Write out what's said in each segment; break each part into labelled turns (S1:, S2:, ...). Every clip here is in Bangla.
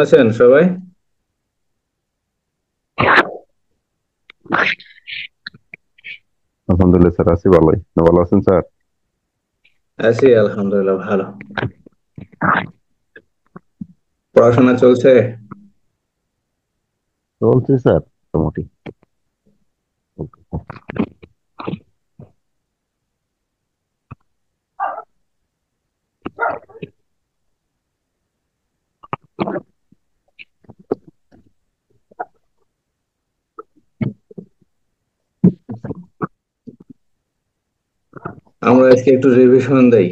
S1: আছেন সবাই?
S2: আলহামদুলিল্লাহ স্যার, আছি ভালোই। আপনি ভালো আছেন স্যার?
S1: আছি আলহামদুলিল্লাহ, ভালো। পড়াশোনা চলছে?
S2: চলছে স্যার, মোটামুটি।
S1: আমরা আজকে একটু রিভিশন দেই।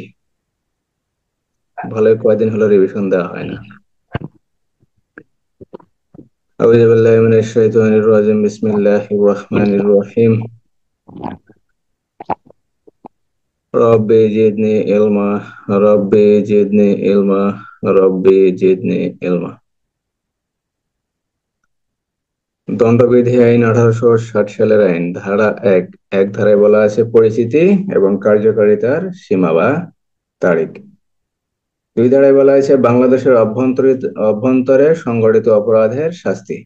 S1: ভালোই কয়দিন হলো রিভিশন দেওয়া হয় না। আউযু বিল্লাহি মিনাশ শাইতানির রাজিম, বিসমিল্লাহির রহমানির রহিম। রব্বি জিদনি ইলমা, রব্বি জিদনি ইলমা, রব্বি জিদনি ইলমা। দণ্ডবিধি আইন 1860 সালের আইন, ধারা ১। এক ধারায় বলা আছে পরিচিতি এবং কার্যকারিতার সীমা বা তারিখ। দুই ধারায় বলা হয়েছে বাংলাদেশের অভ্যন্তরে সংগঠিত অপরাধের শাস্তি।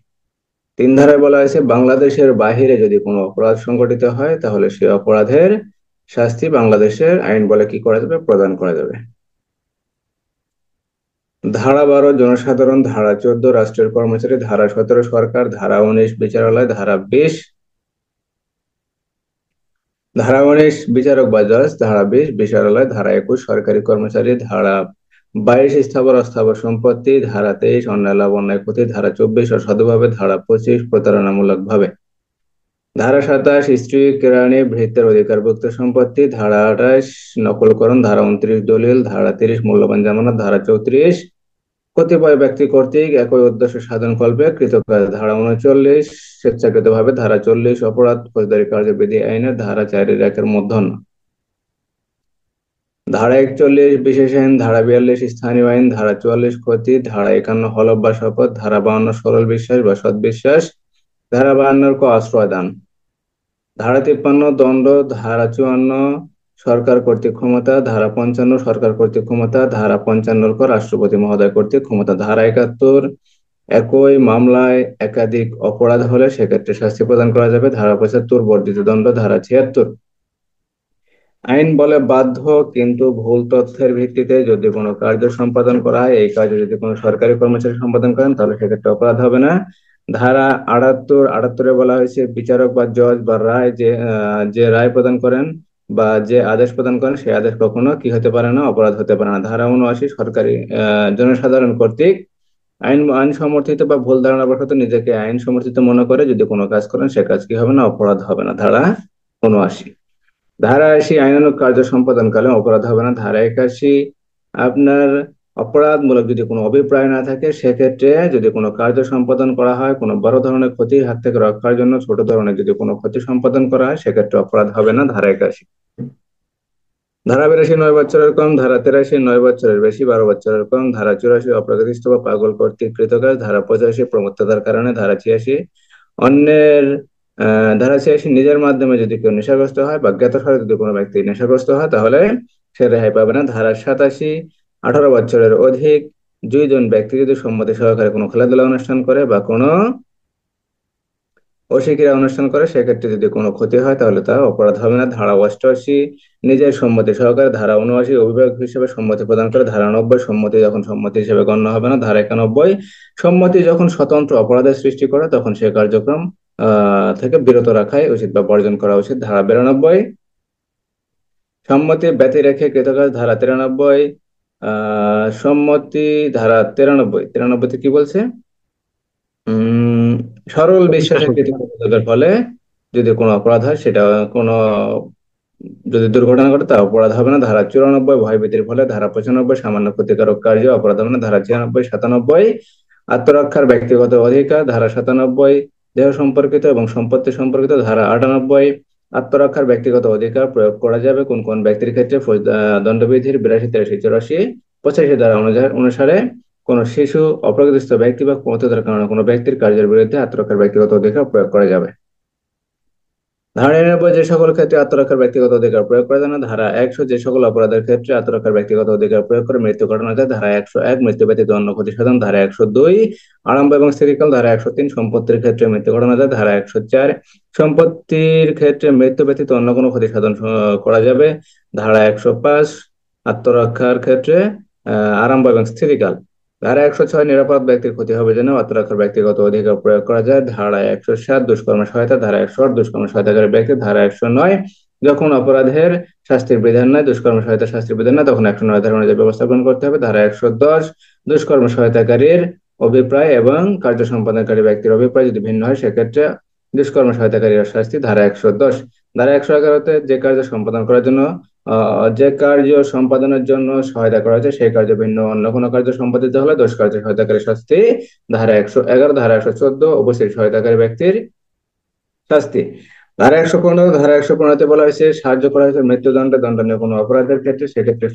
S1: তিন ধারায় বলা হয়েছে বাংলাদেশের বাহিরে যদি কোনো অপরাধ সংগঠিত হয় তাহলে সে অপরাধের শাস্তি বাংলাদেশের আইন বলে কি করা যাবে, প্রদান করা যাবে। ধারা 12 জনসাধারণ, ধারা 14 রাষ্ট্রের কর্মচারী, ধারা 17 সরকার, ধারা 19 বিচারালয়, ধারা 19 বিচারক বা জজ, ধারা 20 বিচারালয়, ধারা 21 সরকারি কর্মচারী, ধারা 22 স্থাবর অস্থাবর সম্পত্তি, ধারা 23 অন্যায় লাভ অন্যায় ক্ষতি, ধারা 24 অসাধুভাবে, ধারা 25 প্রতারণামূলক ভাবে, ধারা 27 স্ত্রী কেরানি ভৃত্যের অধিকারভুক্ত সম্পত্তি, ধারা 28 নকলকরণ, ধারা 29 দলিল, ধারা 30 মূল্যবান জামানত, ধারা 34 কতিপয় ব্যক্তি কর্তৃক একই উদ্দেশ্য সাধনকল্পে কৃত কাজ, ধারা 39 স্বেচ্ছাকৃতভাবে, ধারা 40 অপরাধ ফৌজদারি কার্যবিধি আইনের ধারা 4-1 মধ্যাহ্ন, ধারা 41 বিশেষ আইন, ধারা 42 স্থানীয় আইন, ধারা 44 ক্ষতি, ধারা 51 হলফ বা শপথ, ধারা 52 সরল বিশ্বাস বা সৎবিশ্বাস, ধারা 52 আশ্রয় দান, ধারা 53 দণ্ড, ধারা 54 সরকার কর্তৃক ক্ষমতা, ধারা 55 সরকার কর্তৃক ক্ষমতা, ধারা 55 রাষ্ট্রপতি মহোদয় কর্তৃক ক্ষমতা, ধারা 71 একই মামলায় একাধিক অপরাধ হলে সেক্ষেত্রে শাস্তি প্রদান করা যাবে, ধারা 75 বর্ধিত দণ্ড, ধারা 76 আইন বলে বাধ্য কিন্তু ভুল তথ্যের ভিত্তিতে যদি কোনো কার্য সম্পাদন করা হয়, এই কার্য যদি কোনো সরকারি কর্মচারী সম্পাদন করেন তাহলে সেক্ষেত্রে অপরাধ হবে না। ধারা 78 বলা হয়েছে বিচারক বা জজ বা রায় যে রায় প্রদান করেন বা যে আদেশ প্রদান করেন সেই আদেশ কখনো কি হতে পারে না, অপরাধ হতে পারে না। ধারা 79 সরকারি জনসাধারণ কর্তৃক আইন আইন সমর্থিত বা ভুল ধারণা বশত নিজেকে আইন সমর্থিত মনে করে যদি কোনো কাজ করেন সে কাজ কি হবে না, অপরাধ হবে না। ধারা 79। ধারা 80 আইনানুগ কার্য সম্পাদনকালে অপরাধ হবে না। ধারা 81 আপনার অপরাধমূলক যদি কোনো অভিপ্রায় না থাকে সেক্ষেত্রে যদি কোনো কার্য সম্পাদন করা হয় কোনো বড় ধরনের ক্ষতির হাত থেকে রক্ষার জন্য ছোট ধরনের যদি কোনো ক্ষতি সম্পাদন করা হয় সেক্ষেত্রে অপরাধ হবে না। ধারা 81। ধারা 82 9 বছরের কম, ধারা 83 9 বছরের বেশি 12 বছরের কম, ধারা 84 অপ্রাকৃতিস্থ বা পাগল কর্তৃক কৃত কাজ, ধারা 85 প্রমত্ততার কারণে, ধারা 86 অন্যের ধারা 86 নিজের মাধ্যমে যদি কেউ নেশাগ্রস্ত হয় বা জ্ঞাতসারে যদি কোনো ব্যক্তি নেশাগ্রস্ত হয় তাহলে সে রেহাই পাবে না। ধারা 87 18 বছরের অধিক 2 জন ব্যক্তি যদি সম্মতি সহকারে কোনো খেলাধুলা অনুষ্ঠান করে বা কোনো অশিক্ষিরা অনুষ্ঠান করে সেক্ষেত্রে যদি কোনো ক্ষতি হয় তাহলে তা অপরাধ হবে না। ধারা 88 নিজের সম্মতি সহকারে, ধারা 79 অভিভাবক হিসেবে সম্মতি প্রদান করে, ধারা 90 সম্মতি যখন সম্মতি হিসেবে গণ্য হবে না, ধারা 91 সম্মতি যখন স্বতন্ত্র অপরাধের সৃষ্টি করে তখন সে কার্যক্রম থেকে বিরত রাখাই উচিত বা বর্জন করা উচিত। ধারা 92 সম্মতি ব্যতি রেখে কৃতকাজ, ধারা 93 সম্মতি, ধারা 93 কি বলছে, উম সরল বিশ্বাসের
S2: বিশ্বাসের ক্ষেত্রে
S1: কৃতকাজের ফলে যদি কোনো অপরাধ হয় সেটা কোনো যদি দুর্ঘটনা ঘটে তা অপরাধ হবে না। ধারা 94 ভয়ভীতির ফলে, ধারা 95 সামান্য ক্ষতিকারক কার্য অপরাধ হবে না। ধারা 96 97 আত্মরক্ষার ব্যক্তিগত অধিকার, ধারা 97 দেহ সম্পর্কিত এবং সম্পত্তি সম্পর্কিত, ধারা 98 আত্মরক্ষার ব্যক্তিগত অধিকার প্রয়োগ করা যাবে কোন কোন ব্যক্তির ক্ষেত্রে, দণ্ডবিধির 82 83 84 85 ধারা অনুসারে কোন শিশু, অপ্রাপ্তবয়স্ক ব্যক্তি বা ক্ষমতার কারণে কোনো ব্যক্তির কার্যের বিরুদ্ধে আত্মরক্ষার ব্যক্তিগত অধিকার প্রয়োগ করা যাবে। ধারা 99 যে সকল ক্ষেত্রে আত্মরক্ষার ব্যক্তিগত অধিকার প্রয়োগ করা যায় না। ধারা 100 যে সকল অপরাধের ক্ষেত্রে আত্মরক্ষার ব্যক্তিগত অধিকার প্রয়োগ করে মৃত্যু ঘটানো যায়। ধারা 101 মৃত্যু ব্যতীত অন্য ক্ষতি সাধন। ধারা 102 আরম্ভ এবং স্থিতিকাল। ধারা 103 সম্পত্তির ক্ষেত্রে মৃত্যু ঘটানো যায়। ধারা 104 সম্পত্তির ক্ষেত্রে মৃত্যু ব্যতীত অন্য কোনো ক্ষতি সাধন করা যাবে। ধারা 105 আত্মরক্ষার ক্ষেত্রে আরম্ভ এবং স্থিতিকাল। ধারা 106 নিরাপরাধ ব্যক্তির ক্ষতি হবে যেন আত্মরক্ষার ব্যক্তিগত অধিকার প্রয়োগ করা যায়। ধারা 107 দুষ্কর্মের সহায়তা। ধারা 108 দুষ্কর্মের সহায়তাকারী ব্যক্তি। ধারা 109 যখন অপরাধের শাস্তির বিধান নাই, দুষ্কর্মের সহায়তা শাস্তির বিধান না, তখন 109 ধারা অনুযায়ী ব্যবস্থা গ্রহণ করতে হবে। ধারা 110 দুষ্কর্ম সহায়তাকারীর অভিপ্রায় এবং কার্য সম্পাদনকারী ব্যক্তির অভিপ্রায় যদি ভিন্ন হয় সেক্ষেত্রে দুষ্কর্ম সহায়তাকারীর শাস্তি। ধারা 110 ধারা 111-তে যে কার্য সম্পাদনের জন্য সহায়তা করা হয়েছে সেই কার্য ভিন্ন অন্য কোনো কার্য সম্পাদিত হলে দোষ কার্য সহায়তাকারী শাস্তি। ধারা 111 ধারা 114 উপস্থিত সহায়তাকারী ব্যক্তির শাস্তি। ধারা 115 ধারা 115-তে বলা হয়েছে সাহায্য করা হয়েছে মৃত্যুদণ্ডে দণ্ডনীয় কোনো অপরাধের ক্ষেত্রে, সেক্ষেত্রে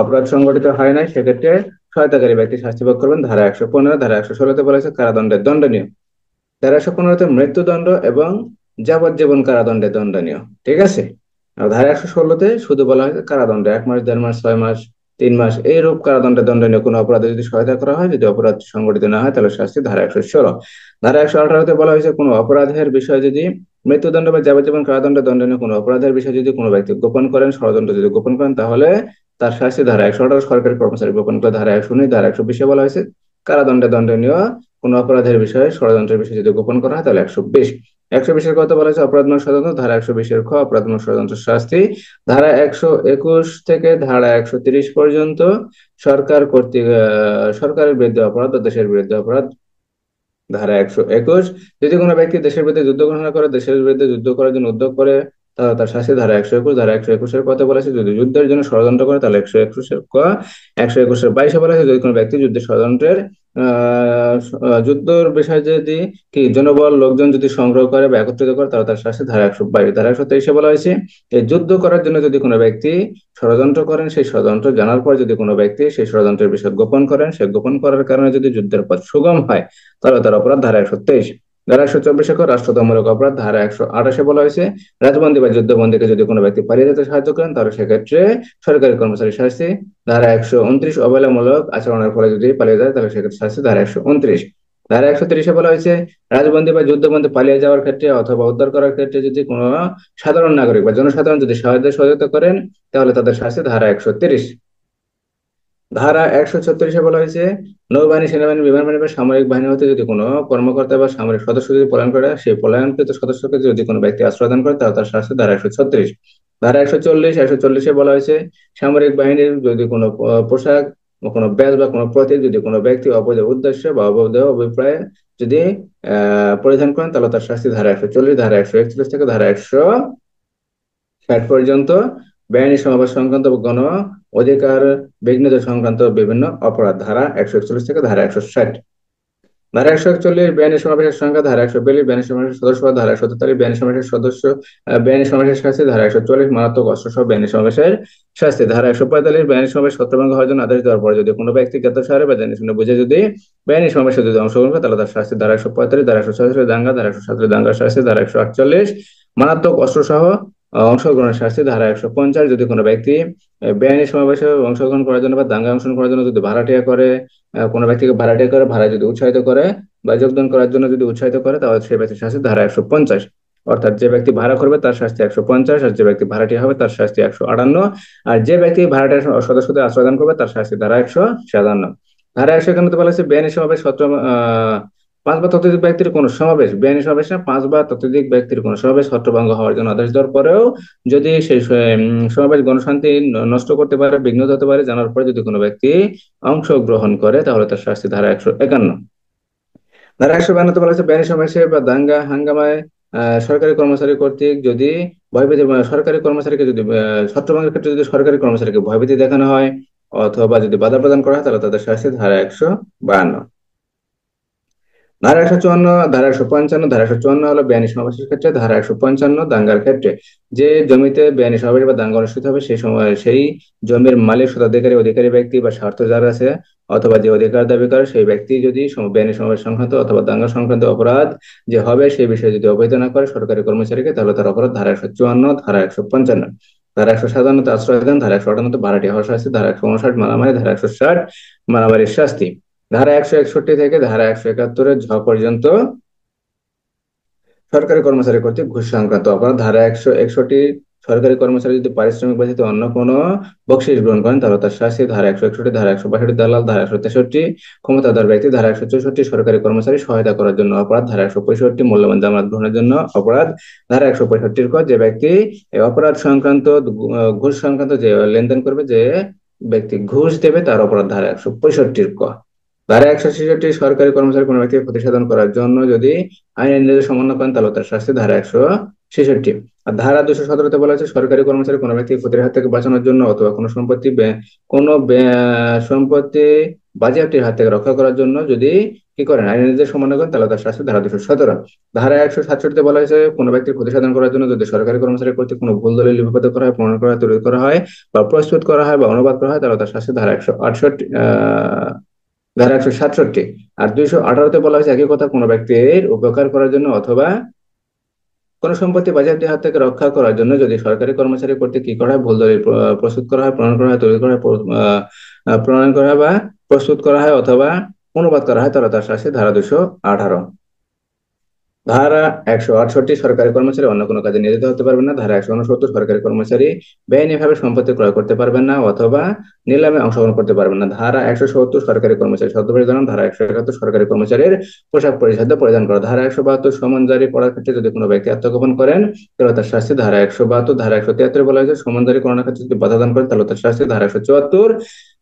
S1: অপরাধ সংগঠিত হয় নাই, সেক্ষেত্রে সহায়তাকারী ব্যক্তি শাস্তি ভোগ করবেন। ধারা 115 ধারা 116-তে বলা হয়েছে কারাদণ্ডের দণ্ডনীয়। ধারা 115-তে মৃত্যুদণ্ড এবং যাবজ্জীবন কারাদণ্ডে দণ্ডনীয়। ঠিক আছে। আর ধারা 116-তে শুধু বলা হয়েছে কারাদণ্ড 1 মাস 1.5 মাস 6 মাস 3 মাস এইরূপ কারাদণ্ডে দণ্ডনীয় কোনো অপরাধে যদি সহায়তা করা হয়, যদি অপরাধ সংগঠিত না হয় তাহলে শাস্তি। ধারা 116 ধারা 118-তে বলা হয়েছে কোনো অপরাধের বিষয়ে যদি মৃত্যুদণ্ড বা যাবজ্জীবন কারাদণ্ডে দণ্ডনীয় কোনো অপরাধের বিষয়ে যদি কোনো ব্যক্তি গোপন করেন, ষড়যন্ত্র যদি গোপন করেন তাহলে তার শাস্তি। ধারা 118 সরকারি কর্মচারী গোপন করে। ধারা 119 ধারা 120-এ বলা হয়েছে কারাদণ্ডে দণ্ডনীয় কোন অপরাধের বিষয়ে ষড়যন্ত্রের বিষয়ে যদি গোপন করা হয় তাহলে 120। 120-এর কথা বলা হয়েছে অপরাধমূলক ষড়যন্ত্র। ধারা 120-এর খ অপরাধমূলক ষড়যন্ত্র শাস্তি। ধারা 121 থেকে ধারা 130 পর্যন্ত সরকারের বিরুদ্ধে অপরাধ ও দেশের বিরুদ্ধে অপরাধ। ধারা 121 যদি কোনো ব্যক্তি দেশের বিরুদ্ধে যুদ্ধ ঘোষণা করে, দেশের বিরুদ্ধে যুদ্ধ করার জন্য উদ্যোগ করে তাহলে তার শাস্তি। ধারা 121 ধারা 121-এর কথা বলেছে যদি যুদ্ধের জন্য ষড়যন্ত্র করে তাহলে 121-এর ক। 121-এর 22-এ বলেছে যদি কোনো ব্যক্তি যুদ্ধের ষড়যন্ত্রের যুদ্ধের বিষয়ে যদি কি জনবল লোকজন যদি সংগ্রহ করে বা একত্রিত করে তাহলে তার শাস্তি। ধারা 122 ধারা 123-এ বলা হয়েছে এই যুদ্ধ করার জন্য যদি কোনো ব্যক্তি ষড়যন্ত্র করেন, সেই ষড়যন্ত্র জানার পর যদি কোনো ব্যক্তি সেই ষড়যন্ত্রের বিষয় গোপন করেন, সেই গোপন করার কারণে যদি যুদ্ধের পথ সুগম হয় তাহলে তার অপরাধ। ধারা 123 ধারা 124 রাষ্ট্রদ্রোহমূলক অপরাধ। ধারা 128-এ বলা হয়েছে রাজবন্দী বা যুদ্ধবন্দীকে যদি কোনো ব্যক্তি পালিয়ে যেতে সাহায্য করেন তাহলে সেক্ষেত্রে সরকারি কর্মচারী শাস্তি। ধারা 129 অবহেলামূলক আচরণের ফলে যদি পালিয়ে যায় তাহলে সেক্ষেত্রে শাস্তি। ধারা 129 ধারা 130-এ বলা হয়েছে রাজবন্দী বা যুদ্ধবন্দী পালিয়ে যাওয়ার ক্ষেত্রে অথবা উদ্ধার করার ক্ষেত্রে যদি কোনো সাধারণ নাগরিক বা জনসাধারণ যদি সহযোগিতা করেন তাহলে তাদের শাস্তি। ধারা 130 ধারা 136-এ বলা হয়েছে নৌবাহিনী সেনাবাহিনী বিমান বাহিনী বা সামরিক বাহিনী হতে যদি কোনো কর্মকর্তা বা সামরিক সদস্য যদি পলায়ন করে, সেই পলায়নকৃত সদস্যকে যদি কোনো ব্যক্তি আশ্রয় দান করে তাহলে তার শাস্তি। ধারা 136 ধারা 140-140-এ বলা হয়েছে সামরিক বাহিনীর যদি কোনো পোশাক বা কোনো ব্যাজ বা কোনো প্রতীক যদি কোনো ব্যক্তি অবৈধ উদ্দেশ্য বা অবৈধ অভিপ্রায়ে যদি পরিধান করেন তাহলে তার শাস্তি। ধারা 140 ধারা 141 থেকে ধারা 160 পর্যন্ত বেআইনি সমাবেশ সংক্রান্ত গণ অধিকার বিঘ্নিত সংক্রান্ত বিভিন্ন অপরাধ। ধারা 141 থেকে ধারা 160 ধারা 141 বেআইনি সমাবেশের সংখ্যা। ধারা 142 বেআইনি সমাবেশের সদস্য। ধারা 143 বেআইনি সমাবেশের সদস্য বেআইনি সমাবেশের শাস্তি। ধারা 144 মারাত্মক অস্ত্র সহ বেআইনি সমাবেশের শাস্তি। ধারা 145 বেআইনি সমাবেশ ছত্রভঙ্গ হওয়ার জন্য আদেশ দেওয়ার পর যদি কোনো ব্যক্তি জ্ঞাতসারে বা জেনে শুনে বুঝে যদি বেআইনি সমাবেশে যদি অংশগ্রহণ করে তাহলে তার শাস্তি। ধারা 145 ধারা 146 দাঙ্গা। ধারা 147 দাঙ্গার শাস্তি। ধারা 148 মারাত্মক অস্ত্র সহ অংশগ্রহণের শাস্তি। ধারা 150 যদি কোনো ব্যক্তি বেআইনি সমাবেশে অংশগ্রহণ করার জন্য বা দাঙ্গা অংশগ্রহণ করার জন্য যদি ভাড়াটিয়া করে, কোনো ব্যক্তিকে ভাড়াটিয়া করে ভাড়া যদি উৎসাহিত করে বা যোগদান করার জন্য যদি উৎসাহিত করে তাহলে সেই ব্যক্তির শাস্তি। ধারা 150 অর্থাৎ যে ব্যক্তি ভাড়া করবে তার শাস্তি 150, আর যে ব্যক্তি ভাড়াটিয়া হবে তার শাস্তি 158, আর যে ব্যক্তি ভাড়াটিয়া সদস্যদের আশ্রয়দান করবে তার শাস্তি। ধারা 157 ধারা 151 বলা হয়েছে বেআইনি সমাবেশ 5 বা ততোধিক ব্যক্তির কোনো সমাবেশ বেআইনি সমাবেশ না 5 বা ততোধিক ব্যক্তির কোনো সমাবেশ ছত্রভঙ্গ হওয়ার জন্য আদেশ দেওয়ার পরেও যদি সেই সমাবেশ গণশান্তি নষ্ট করতে পারে, বিঘ্নিত হতে পারে জানার পরে যদি কোনো ব্যক্তি অংশগ্রহণ করে তাহলে তার শাস্তি। ধারা 151 ধারা 152 বলা হচ্ছে বেআইনি সমাবেশে বা দাঙ্গা হাঙ্গামায় সরকারি কর্মচারী কর্তৃক যদি ভয়ভীতি সরকারি কর্মচারীকে যদি ছত্রভঙ্গের ক্ষেত্রে যদি সরকারি কর্মচারীকে ভয়ভীতি দেখানো হয় অথবা যদি বাধা প্রদান করা হয় তাহলে তাদের শাস্তি। ধারা 152 ধারা 154, ধারা 155, ধারা 154 হলো বেআইনি সমাবেশের ক্ষেত্রে, ধারা 155 দাঙ্গার ক্ষেত্রে। যে জমিতে বেআইনি সমাবেশ বা দাঙ্গা অনুষ্ঠিত হবে সেই সময় সেই জমির মালিক, স্বত্বাধিকারী, অধিকারী ব্যক্তি বা স্বার্থ যার আছে অথবা যে অধিকার দাবি করে সেই ব্যক্তি যদি বেআইনি সমাবেশ সংক্রান্ত অথবা দাঙ্গা সংক্রান্ত অপরাধ যে হবে সেই বিষয়ে যদি অবহিত না করে সরকারি কর্মচারীকে, তাহলে তার অপরাধ ধারা 154, ধারা 155। ধারা 157 আশ্রয় দান, ধারা 158 ভাড়াটি হওয়ার শাস্তি, ধারা 159 মারামারি, ধারা 160 মারামারির শাস্তি। ধারা 161 থেকে ধারা 171 পর্যন্ত সরকারি কর্মচারী কর্তৃক ঘুষ সংক্রান্ত অপরাধ। ধারা 161, সরকারি কর্মচারী যদি পারিশ্রমিক ব্যতীত অন্য কোনো বকশিস গ্রহণ করেন তাহলে তার শাস্তি। ধারা 161, ধারা 162 দালাল, ধারা 163 ক্ষমতাধর ব্যক্তি, ধারা 164 সরকারি কর্মচারী সহায়তা করার জন্য অপরাধ, ধারা 165 মূল্যবান জামানত গ্রহণের জন্য অপরাধ। ধারা 165 যে ব্যক্তি এই অপরাধ সংক্রান্ত ঘুষ সংক্রান্ত যে লেনদেন করবে, যে ব্যক্তি ঘুষ দেবে তার অপরাধ, ধারা 165 ধারা 166 সরকারি কর্মচারী কোনো ব্যক্তিকে ক্ষতিসাধন করার জন্য যদি আইনের নির্দেশ অমান্য করেন তাহলে তার শাস্তি, ধারা 166। আর ধারা 217 বলা হচ্ছে সরকারি কর্মচারী কোনো ব্যক্তি ক্ষতির হাত থেকে বাঁচানোর জন্য অথবা কোনো সম্পত্তি বাজেয়াপ্তির হাত থেকে রক্ষা করার জন্য যদি কি করেন আইনের নির্দেশ অমান্য করেন তাহলে তার শাস্তি, ধারা 217। ধারা 167 বলা হয়েছে কোনো ব্যক্তির ক্ষতিসাধন করার জন্য যদি সরকারি কর্মচারী কর্তৃক কোনো ভুল দলিল লিপিবদ্ধ করা হয়, প্রমাণ করা হয়, তৈরি করা হয় বা প্রস্তুত করা হয় বা অনুবাদ করা হয় তাহলে তার শাস্তি, ধারা 168। ধারা 167। আর 218 বলা হয়েছে একই কথা কোনো ব্যক্তির উপকার করার জন্য অথবা কোনো সম্পত্তি বাজেয়াপ্তির হাত থেকে রক্ষা করার জন্য যদি সরকারি কর্মচারী কর্তৃক কি করা হয়, ভুল দলিল প্রস্তুত করা হয়, প্রণয়ন করা হয়, তৈরি করা হয়, প্রণয়ন করা হয় বা প্রস্তুত করা হয় অথবা অনুবাদ করা হয় তাহলে তার শাস্তি, ধারা 218। ধারা 168 সরকারি কর্মচারী অন্য কোনো কাজে নিয়োজিত হতে পারবেন না। ধারা 169 সরকারি কর্মচারী বেআইনিভাবে সম্পত্তি ক্রয় করতে পারবেন না অথবা নিলামে অংশগ্রহণ করতে পারবেন না। ধারা 170 সরকারি কর্মচারী ছদ্মবেশ। ধারা 171 সরকারি কর্মচারীর পোশাক পরিচ্ছদ পরিধান করা। ধারা 172 সমন জারি করার ক্ষেত্রে যদি কোনো ব্যক্তি আত্মগোপন করেন তাহলে তার শাস্তি, ধারা 172। ধারা 173 বলা হয়েছে সমন জারি করার ক্ষেত্রে যদি বাধা দান করেন তাহলে তার শাস্তি, ধারা 174।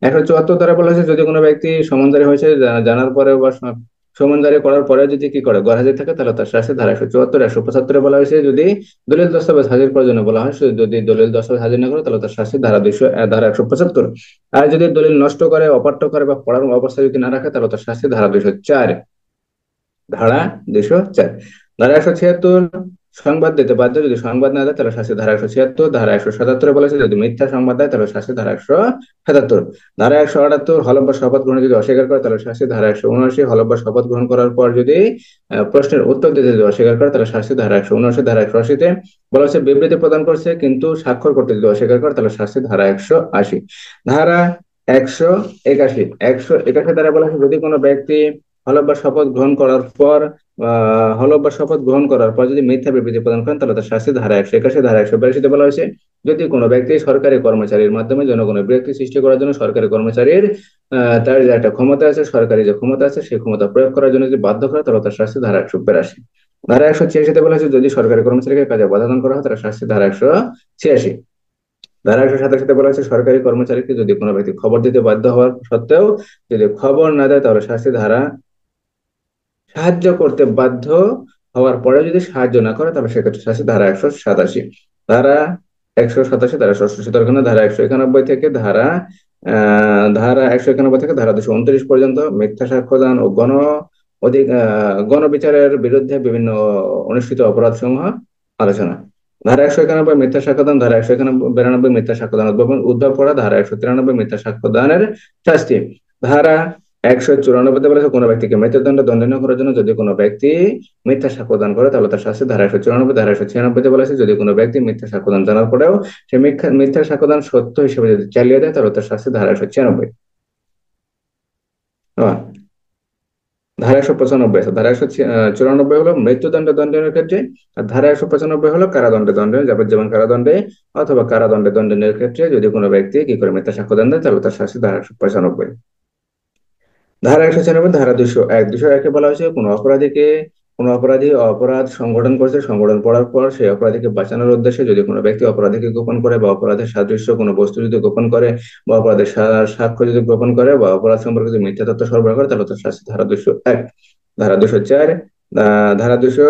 S1: 174 দ্বারা বলা হয়েছে যদি কোনো ব্যক্তি সমন জারি হয়েছে জানার পরে বা সমন জারি করার পরে যদি কি করে গরহাজির থাকে তাহলে তার শাস্তি, ধারা 174। 175 বলা হয়েছে যদি দলিল দস্তাবেজ হাজির করার জন্য বলা হয়, যদি দলিল দস্তাবেজ হাজির না করে তাহলে তার শাস্তি, ধারা 200, ধারা 175। আর যদি দলিল নষ্ট করে, অপাঠ্য করে বা পড়ার অবস্থা যদি না রাখে তাহলে তার শাস্তি, ধারা 204। ধারা 204। ধারা 176 সংবাদ দিতে বাধ্য, যদি সংবাদ না দেয় তাহলে শাস্তি, ধারা 176। ধারা 177 বলেছে যদি মিথ্যা সংবাদ দেয় তাহলে শাস্তি, ধারা 177। ধারা 178 হলফ বা শপথ গ্রহণ যদি অস্বীকার করে তাহলে শাস্তি, ধারা 179। হলফ বা শপথ গ্রহণ করার পর যদি প্রশ্নের উত্তর দিতে যদি অস্বীকার করে তাহলে শাস্তি, ধারা 179। ধারা 180 বলা হচ্ছে বিবৃতি প্রদান করছে কিন্তু স্বাক্ষর করতে যদি অস্বীকার করে তাহলে শাস্তি, ধারা 180। ধারা 181। 181 দ্বারা বলা হচ্ছে যদি কোনো ব্যক্তি হলফ বা শপথ গ্রহণ করার পর যদি মিথ্যা বিবৃতি প্রদান করেন তাহলে তার শাস্তি, ধারা 181। ধারা 182 বলা হয়েছে যদি কোনো ব্যক্তি সরকারি কর্মচারীর মাধ্যমে জনগণের বিরক্তি সৃষ্টি করার জন্য সরকারি কর্মচারীর তার যে একটা ক্ষমতা আছে, সরকারি যে ক্ষমতা আছে সেই ক্ষমতা প্রয়োগ করার জন্য যদি বাধ্য করে তাহলে তার শাস্তি, ধারা 182। ধারা 186 বলা হয়েছে যদি সরকারি কর্মচারীকে কাজে বাধা দান করা হয় তার শাস্তি, ধারা 186। ধারা 187 বলা হয়েছে সরকারি কর্মচারীকে যদি কোনো ব্যক্তি খবর দিতে বাধ্য হওয়ার সত্ত্বেও যদি খবর না দেয় তাহলে শাস্তি, ধারা সাহায্য করতে বাধ্য হওয়ার পরে যদি সাহায্য না করে তাহলে সেক্ষেত্রে শাস্তি, ধারা 187। ধারা 187, ধারা 187 ধারা 191 থেকে ধারা 191 থেকে ধারা 229 পর্যন্ত মিথ্যা সাক্ষ্যদান ও গণবিচারের বিরুদ্ধে বিভিন্ন অনুষ্ঠিত অপরাধ সমূহ আলোচনা। ধারা 191 মিথ্যা সাক্ষ্যদান। ধারা 192 মিথ্যা সাক্ষ্যদান উদ্ভব করা। ধারা 193 মিথ্যা সাক্ষ্যদানের শাস্তি। ধারা 194 বলেছে কোনো ব্যক্তিকে মৃত্যুদণ্ড দণ্ডনীয় করার জন্য যদি কোনো ব্যক্তি মিথ্যা সাক্ষ্যদান করে তাহলে তার শাস্তি, ধারা 194। ধারা 196 বলেছে যদি কোনো ব্যক্তি মিথ্যা সাক্ষ্যদান জানার পরেও সে মিথ্যা সাক্ষ্যদান সত্য হিসেবে যদি চালিয়ে দেয় তাহলে তার শাস্তি, ধারা 196। ধারা 195 আছে। ধারা 194 হলো মৃত্যুদণ্ড দণ্ডনীয় ক্ষেত্রে, আর ধারা 195 হলো কারাদণ্ডে দণ্ডনীয়, যাবজ্জীবন কারাদণ্ডে অথবা কারাদণ্ডে দণ্ডনীয় ক্ষেত্রে যদি কোনো ব্যক্তি কি করে মিথ্যা সাক্ষ্যদান দেয় তাহলে তার শাস্তি, ধারা 195। ধারা 196। ধারা 201। 201-এ বলা হয়েছে কোনো অপরাধী অপরাধ সংগঠন করছে, সংগঠন করার পর সেই অপরাধীকে বাঁচানোর উদ্দেশ্যে যদি কোনো ব্যক্তি অপরাধীকে গোপন করে বা অপরাধের সাদৃশ্য কোনো বস্তু যদি গোপন করে বা অপরাধের সাক্ষ্য যদি গোপন করে বা অপরাধ সম্পর্কে যদি মিথ্যা তথ্য সরবরাহ করে তাহলে তার শাস্তি, ধারা 201। ধারা 204 ধারা 200,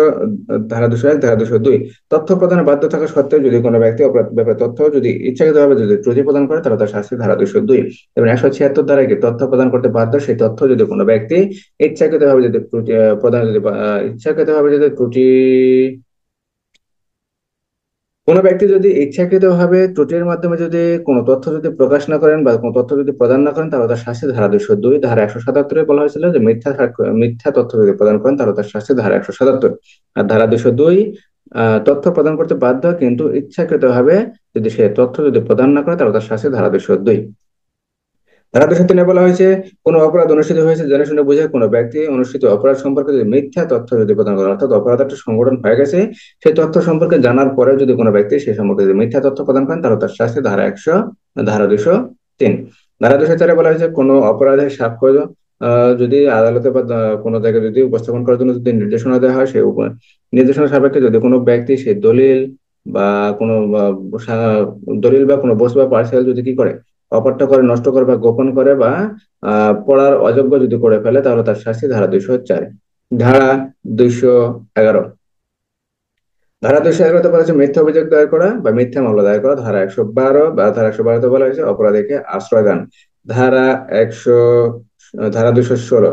S1: ধারা 201, ধারা 202। তথ্য প্রদানে বাধ্য থাকা সত্ত্বেও যদি কোনো ব্যক্তি অপরাধ ব্যাপারে তথ্য যদি ইচ্ছাকৃতভাবে যদি ত্রুটি প্রদান করে তাহলে তার শাস্তি ধারা 202। এবং 176 ধারায় কি তথ্য প্রদান করতে বাধ্য, সেই তথ্য যদি কোনো ব্যক্তি ইচ্ছাকৃতভাবে যদি ত্রুটি প্রদান যদি ইচ্ছাকৃতভাবে যদি ত্রুটি কোনো ব্যক্তি যদি ইচ্ছাকৃতভাবে ত্রুটির মাধ্যমে যদি কোনো তথ্য যদি প্রকাশ না করেন বা কোনো তথ্য যদি প্রদান না করেন তাহলে তার শাস্তি ধারা 202। ধারা 177 বলা হয়েছিল যে মিথ্যা তথ্য যদি প্রদান করেন তাহলে তার শাস্তি ধারা 177। আর ধারা 202 তথ্য প্রদান করতে বাধ্য কিন্তু ইচ্ছাকৃতভাবে যদি সে তথ্য যদি প্রদান না করে তাহলে তার শাস্তি ধারা 202। ধারা 203 বলা হয়েছে কোনো অপরাধ অনুষ্ঠিত হয়েছে জেনে শুনে বুঝে কোনো ব্যক্তি অনুষ্ঠিত অপরাধ সম্পর্কে যদি মিথ্যা তথ্য যদি প্রদান করে, অর্থাৎ অপরাধ একটা সংগঠন হয়ে গেছে সেই তথ্য সম্পর্কে জানার পরে যদি কোনো ব্যক্তি সেই সম্পর্কে যদি মিথ্যা তথ্য প্রদান করেন তাহলে তার শাস্তি ধারা 203। ধারা 204 বলা হয়েছে কোনো অপরাধের সাক্ষ্য যদি আদালতে বা কোনো জায়গায় যদি উপস্থাপন করার জন্য যদি নির্দেশনা দেওয়া হয় সেই নির্দেশনা সাপেক্ষে যদি কোনো ব্যক্তি সেই বা কোনো দলিল বা কোনো বস্তু বা পার্সেল যদি কি করে অপাঠ্য করে, নষ্ট করে বা গোপন করে বা পড়ার অযোগ্য যদি করে ফেলে তাহলে তার শাস্তি ধারা 204। ধারা 211, ধারা 211 বলা হয়েছে মিথ্যা অভিযোগ দায়ের করা বা মিথ্যা মামলা দায়ের করা। ধারা 112 বলা হয়েছে অপরাধীকে আশ্রয় দান। ধারা 100 ধারা 216,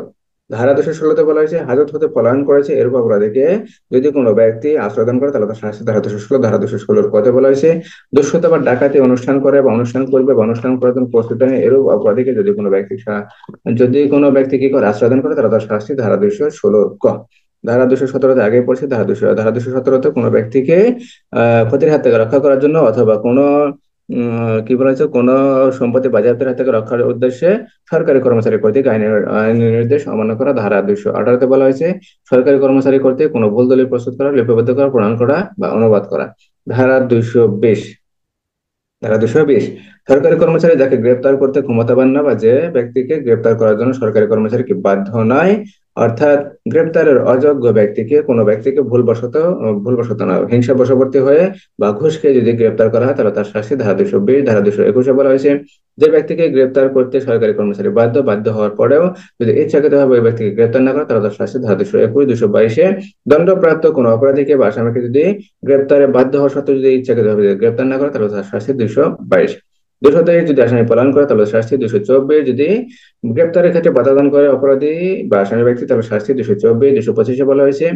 S1: ধারা 216 বলা হয়েছে হাজত হতে পলায়ন করেছে এরূপ অপরাধীকে যদি কোনো ব্যক্তি আশ্রয় দান করে তাহলে তার শাস্তি ধারা 216। ধারা 216 পদে বলা হয়েছে দস্যুতা বা ডাকাতি অনুষ্ঠান করে বা অনুষ্ঠান করবে বা অনুষ্ঠান করার জন্য প্রস্তুত নেই এরূপ অপরাধীকে যদি কোনো ব্যক্তি কি করে আশ্রয় দান করে তাহলে তার শাস্তি ধারা 216 ক। ধারা 217 আগে পড়ছে। ধারা 217 কোনো ব্যক্তিকে ক্ষতির হাত থেকে রক্ষা করার জন্য অথবা কোনো কি বলা হয়েছে কোনো সম্পত্তি বাজেয়াপ্তের হাত থেকে রক্ষার উদ্দেশ্যে সরকারি কর্মচারী কর্তৃক আইনের নির্দেশ অমান্য করা। ধারা 218 বলা হয়েছে সরকারি কর্মচারী কর্তৃক কোনো ভুল দলিল প্রস্তুত করা, লিপিবদ্ধ করা, প্রণয়ন করা বা অনুবাদ করা। ধারা 220, ধারা 220 সরকারি কর্মচারী যাকে গ্রেপ্তার করতে ক্ষমতাবান না বা যে ব্যক্তিকে গ্রেপ্তার করার জন্য সরকারি কর্মচারী কি বাধ্য নয়, অর্থাৎ গ্রেপ্তারের অযোগ্য ব্যক্তিকে কোনো ব্যক্তিকে ভুলবশত না হিংসা বশবর্তী হয়ে বা ঘুষ খেয়ে যদি গ্রেপ্তার করা হয় তাহলে তার শাস্তি ধারা 220। ধারা 221 বলা হয়েছে যে ব্যক্তিকে গ্রেপ্তার করতে সরকারি কর্মচারী বাধ্য হওয়ার পরেও যদি ইচ্ছাকৃতভাবে ওই ব্যক্তিকে গ্রেপ্তার না করে তাহলে তার শাস্তি ধারা 221। 222 দণ্ডপ্রাপ্ত কোনো অপরাধীকে বা আসামিকে যদি গ্রেপ্তারে বাধ্য হওয়া সত্ত্বেও যদি ইচ্ছাকৃতভাবে যদি গ্রেপ্তার না করে তাহলে তার শাস্তি 222। 223 যদি আসামি পলায়ন করে তাহলে শাস্তি 224। যদি গ্রেপ্তারের ক্ষেত্রে বাধা দান করে অপরাধী বা আসামি ব্যক্তি তাহলে শাস্তি 224। 225 বলা হয়েছে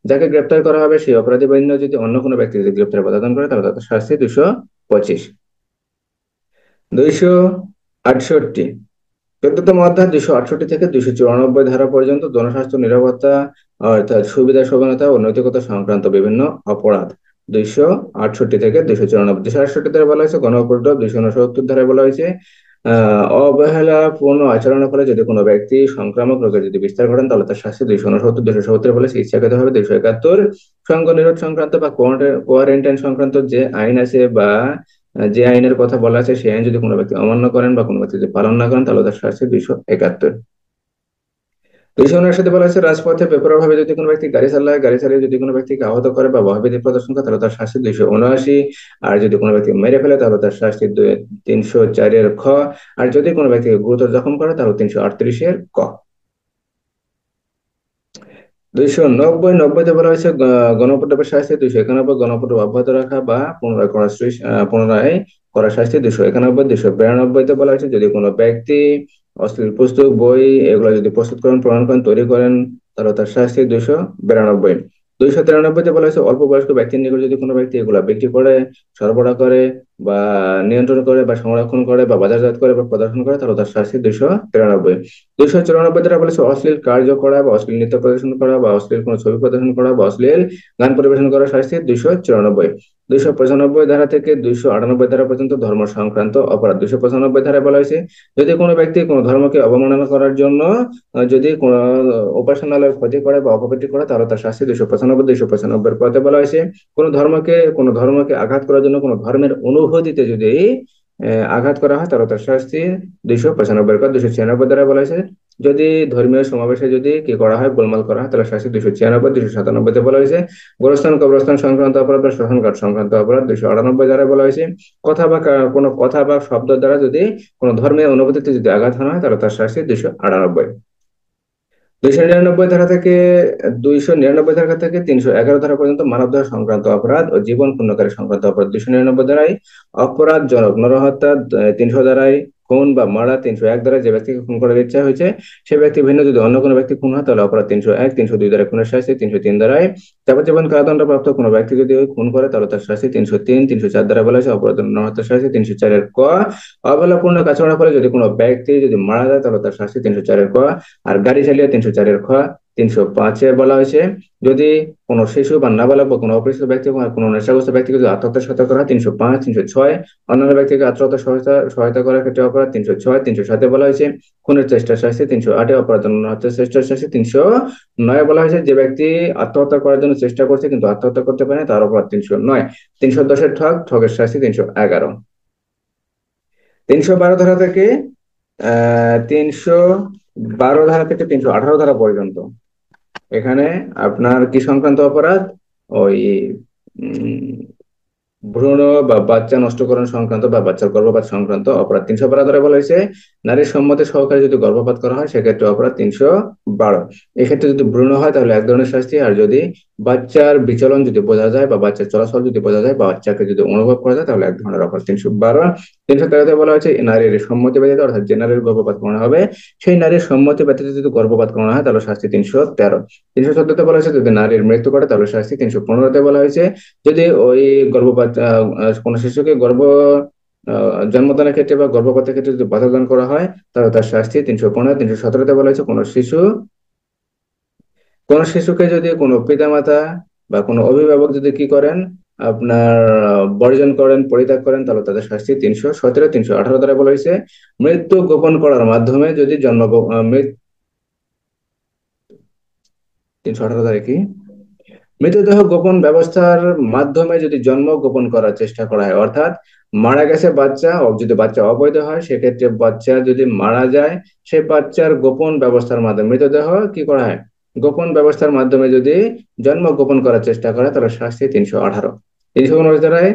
S1: যাকে গ্রেপ্তার করা হবে সেই অপরাধী বা যদি অন্য কোনো ব্যক্তি যদি গ্রেপ্তারে বাধা দান করে তাহলে তার শাস্তি 225। 268, 14তম অধ্যায় 268 থেকে 294 ধারা পর্যন্ত জনস্বাস্থ্য নিরাপত্তা অর্থাৎ সুবিধা সমানতা ও নৈতিকতা সংক্রান্ত বিভিন্ন অপরাধ। 268 থেকে 294। 268 ধারা বলা হয়েছে গণউপদ্রব। 269 ধারায় বলা হয়েছে অবহেলাপূর্ণ আচরণের ফলে যদি কোনো ব্যক্তি সংক্রামক রোগের যদি বিস্তার ঘটান তাহলে তার শাস্তি 269। 270 বলেছে ইচ্ছাকৃতভাবে। 271 সঙ্গ নিরোধ সংক্রান্ত বা কোয়ারেন্টাইন সংক্রান্ত যে আইন আছে বা যে আইনের কথা বলা আছে সেই আইন যদি কোনো ব্যক্তি অমান্য করেন বা কোনো ব্যক্তি যদি পালন না করেন তাহলে তার শাস্তি 271। 259 বলা হয়েছে রাজপথে বেপরোয়া ভাবে যদি কোনো ব্যক্তি গাড়ি চালিয়ে যদি কোনো ব্যক্তিকে আহত করে বা ভয়ভীতি প্রদর্শন করে তাহলে তার শাস্তি 279। আর যদি কোনো ব্যক্তি মেরে ফেলে তাহলে তার শাস্তি 304 খ। আর যদি কোনো ব্যক্তিকে গুরুতর জখম করে তাহলে 338 ক। 290 বলা হয়েছে গণপ্রদানের শাস্তি 291। গণপ্রদান অব্যাহত রাখা বা পুনরায় করা শাস্তি 291। 292 বলা হয়েছে যদি কোনো ব্যক্তি অশ্লীল পুস্তক বই এগুলো যদি প্রস্তুত করেন, প্রমাণ করেন, তৈরি করেন তাহলে তার শাস্তি 292। 293 বলা হয়েছে অল্প বয়স্ক ব্যক্তির নিকট যদি কোনো ব্যক্তি এগুলা বিক্রি করে, সরবরাহ করে বা নিয়ন্ত্রণ করে বা সংরক্ষণ করে বা বাজারজাত করে বা প্রদর্শন করে তাহলে তার শাস্তি 293। 294 দ্বারা বলেছে অশ্লীল কার্য করা বা অশ্লীল নৃত্য প্রদর্শন করা বা অশ্লীল কোনো ছবি প্রদর্শন করা বা অশ্লীল গান পরিবেশন করা শাস্তি 294। 295 ধারা থেকে 298 ধারা পর্যন্ত ধর্ম সংক্রান্ত অপরাধ। 295 ধারায় বলা হয়েছে যদি কোনো ব্যক্তি কোনো ধর্মকে অবমাননা করার জন্য যদি কোনো উপাসনালয়ের ক্ষতি করে বা অপকীর্তি করে তাহলে তার শাস্তি 295। 295 পদে বলা হয়েছে কোনো ধর্মকে আঘাত করার জন্য কোনো ধর্মের অনুভূতিতে যদি আঘাত করা হয় তাহলে তার শাস্তি 295। 296 দ্বারা বলা হয়েছে যদি ধর্মীয় সমাবেশে যদি কি করা হয়, গোলমাল করা হয় তাহলে শাস্তি 296। 297 বলা হয়েছে গোরস্থান কবরস্থান সংক্রান্ত অপরাধ বা শ্মশানঘাট সংক্রান্ত অপরাধ। 298 দ্বারা বলা হয়েছে কোনো কথা বা শব্দ দ্বারা যদি কোনো ধর্মীয় অনুভূতিতে যদি আঘাত হানা হয় তাহলে তার শাস্তি 298। 299 ধারা থেকে 311 ধারা পর্যন্ত মানবদেহ সংক্রান্ত অপরাধ ও জীবন ক্ষুণ্ণকারী সংক্রান্ত অপরাধ। 299 ধারায় অপরাধজনক নরহত্যা, 300 ধারায় খুন বা মার্ডার, 301 ধারায় যে ব্যক্তিকে খুন করার ইচ্ছা হয়েছে সে ব্যক্তি ভিন্ন যদি অন্য কোনো ব্যক্তি খুন হয় তাহলে অপরাধ 301। 302 ধারায় খুনের শাস্তি, 303 ধারায় যাবজ্জীবন কারাদণ্ডপ্রাপ্ত কোনো ব্যক্তি যদি ওই খুন করে তাহলে তার শাস্তি 303। 304 ধারায় বলা হয়েছে অপরাধ নরহত্যার শাস্তি। 304-এর ক, অবহেলাপূর্ণ কাছাড়া ফলে যদি কোনো ব্যক্তি যদি মারা যায় তাহলে তার শাস্তি 304-এর ক। আর গাড়ি চালিয়ে 304-এর খ। 305-এ বলা হয়েছে যদি কোনো শিশু বা নাবালক বা কোনো অপরিচিত ব্যক্তি বা কোনো নেশাগ্রস্ত ব্যক্তিকে যদি আত্মহত্যা সহায়তা করা হয় 305। 306 অন্যান্য ব্যক্তিকে আত্মহত্যা সহায়তা সহায়তা করার ক্ষেত্রে অপরাধ 306। 307-এ বলা হয়েছে খুনের চেষ্টার শাস্তি। 308-এ অপরাধ হত্যার চেষ্টার শাস্তি। 309-এ বলা হয়েছে যে ব্যক্তি আত্মহত্যা করার জন্য চেষ্টা করছে কিন্তু আত্মহত্যা করতে পারে না, তার অপরাধ 309। 310-এর ঠগের শাস্তি 311। 312 ধারা থেকে 318 ধারা পর্যন্ত এখানে আপনার কি সংক্রান্ত অপরাধ? ওই উম, ভ্রূণ বা বাচ্চা নষ্টকরণ সংক্রান্ত বা বাচ্চার গর্ভপাত সংক্রান্ত অপরাধ। 312 ধারা বলা হয়েছে নারীর সম্মতি সহকারে যদি গর্ভপাত করা হয় সেক্ষেত্রে অপরাধ 312। এক্ষেত্রে যদি ভ্রূণ হয় তাহলে এক ধরনের শাস্তি, আর যদি বাচ্চার বিচলন যদি বোঝা যায় বা বাচ্চার চলাচল যদি বোঝা যায় বা বাচ্চাকে যদি অনুভব করা যায় তাহলে এক ধরনের অপরাধ 312। 313-তে বলা হয়েছে নারীর সম্মতি ব্যতীত, অর্থাৎ যে নারীর গর্ভপাত করানো হবে সেই নারীর সম্মতি ব্যতীত যদি গর্ভপাত করানো হয় তাহলে শাস্তি 313। 314-তে বলা হয়েছে যদি নারীর মৃত্যু ঘটে তাহলে শাস্তি। 315-তে বলা হয়েছে যদি ওই গর্ভপাত কোনো শিশুকে জন্মদানের ক্ষেত্রে বা গর্ভপাতের ক্ষেত্রে যদি বাধা দান করা হয় তাহলে তার শাস্তি 315। 317-তে বলা হয়েছে কোনো শিশুকে যদি কোনো পিতামাতা বা কোনো অভিভাবক যদি কি করেন আপনার বর্জন করেন, পরিত্যাগ করেন তাহলে তাদের শাস্তি 317। 318 ধারায় বলা হয়েছে মৃত্যু গোপন করার মাধ্যমে যদি 318 ধারায় কি মৃতদেহ গোপন ব্যবস্থার মাধ্যমে যদি জন্ম গোপন করার চেষ্টা করা হয়, অর্থাৎ মারা গেছে বাচ্চা, যদি বাচ্চা অবৈধ হয় সেক্ষেত্রে বাচ্চা যদি মারা যায় সেই বাচ্চার গোপন ব্যবস্থার মাধ্যমে মৃতদেহ কি করা হয় গোপন ব্যবস্থার মাধ্যমে যদি জন্ম গোপন করার চেষ্টা করে তাহলে শাস্তি 318। 319 ধারায়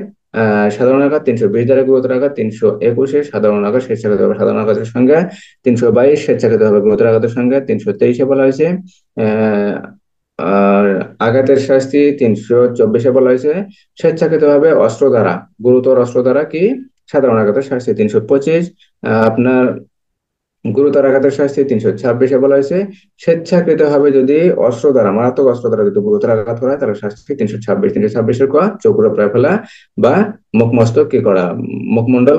S1: সাধারণ আঘাত, 320 ধারায় গুরুতর আঘাত, 321-এ সাধারণ আঘাত স্বেচ্ছাকৃত হবে সাধারণ আঘাতের সংজ্ঞা, 322 স্বেচ্ছাকৃত হবে গুরুতর আঘাতের সংজ্ঞা, 323-এ বলা হয়েছে আহ আর আঘাতের শাস্তি, 324-এ বলা হয়েছে স্বেচ্ছাকৃতভাবে অস্ত্র দ্বারা গুরুতর অস্ত্র দ্বারা কি সাধারণ আঘাতের শাস্তি। 325 আপনার গুরুতর আঘাতের শাস্তি। 326-এ বলা হয়েছে স্বেচ্ছাকৃতভাবে যদি অস্ত্র দ্বারা মারাত্মক অস্ত্র দ্বারা যদি গুরুতর আঘাত করা হয় তাহলে শাস্তি 326। 326-এর ক চোখ উপড়ে ফেলা বা মুখ মস্তক কি করা মুখমণ্ডল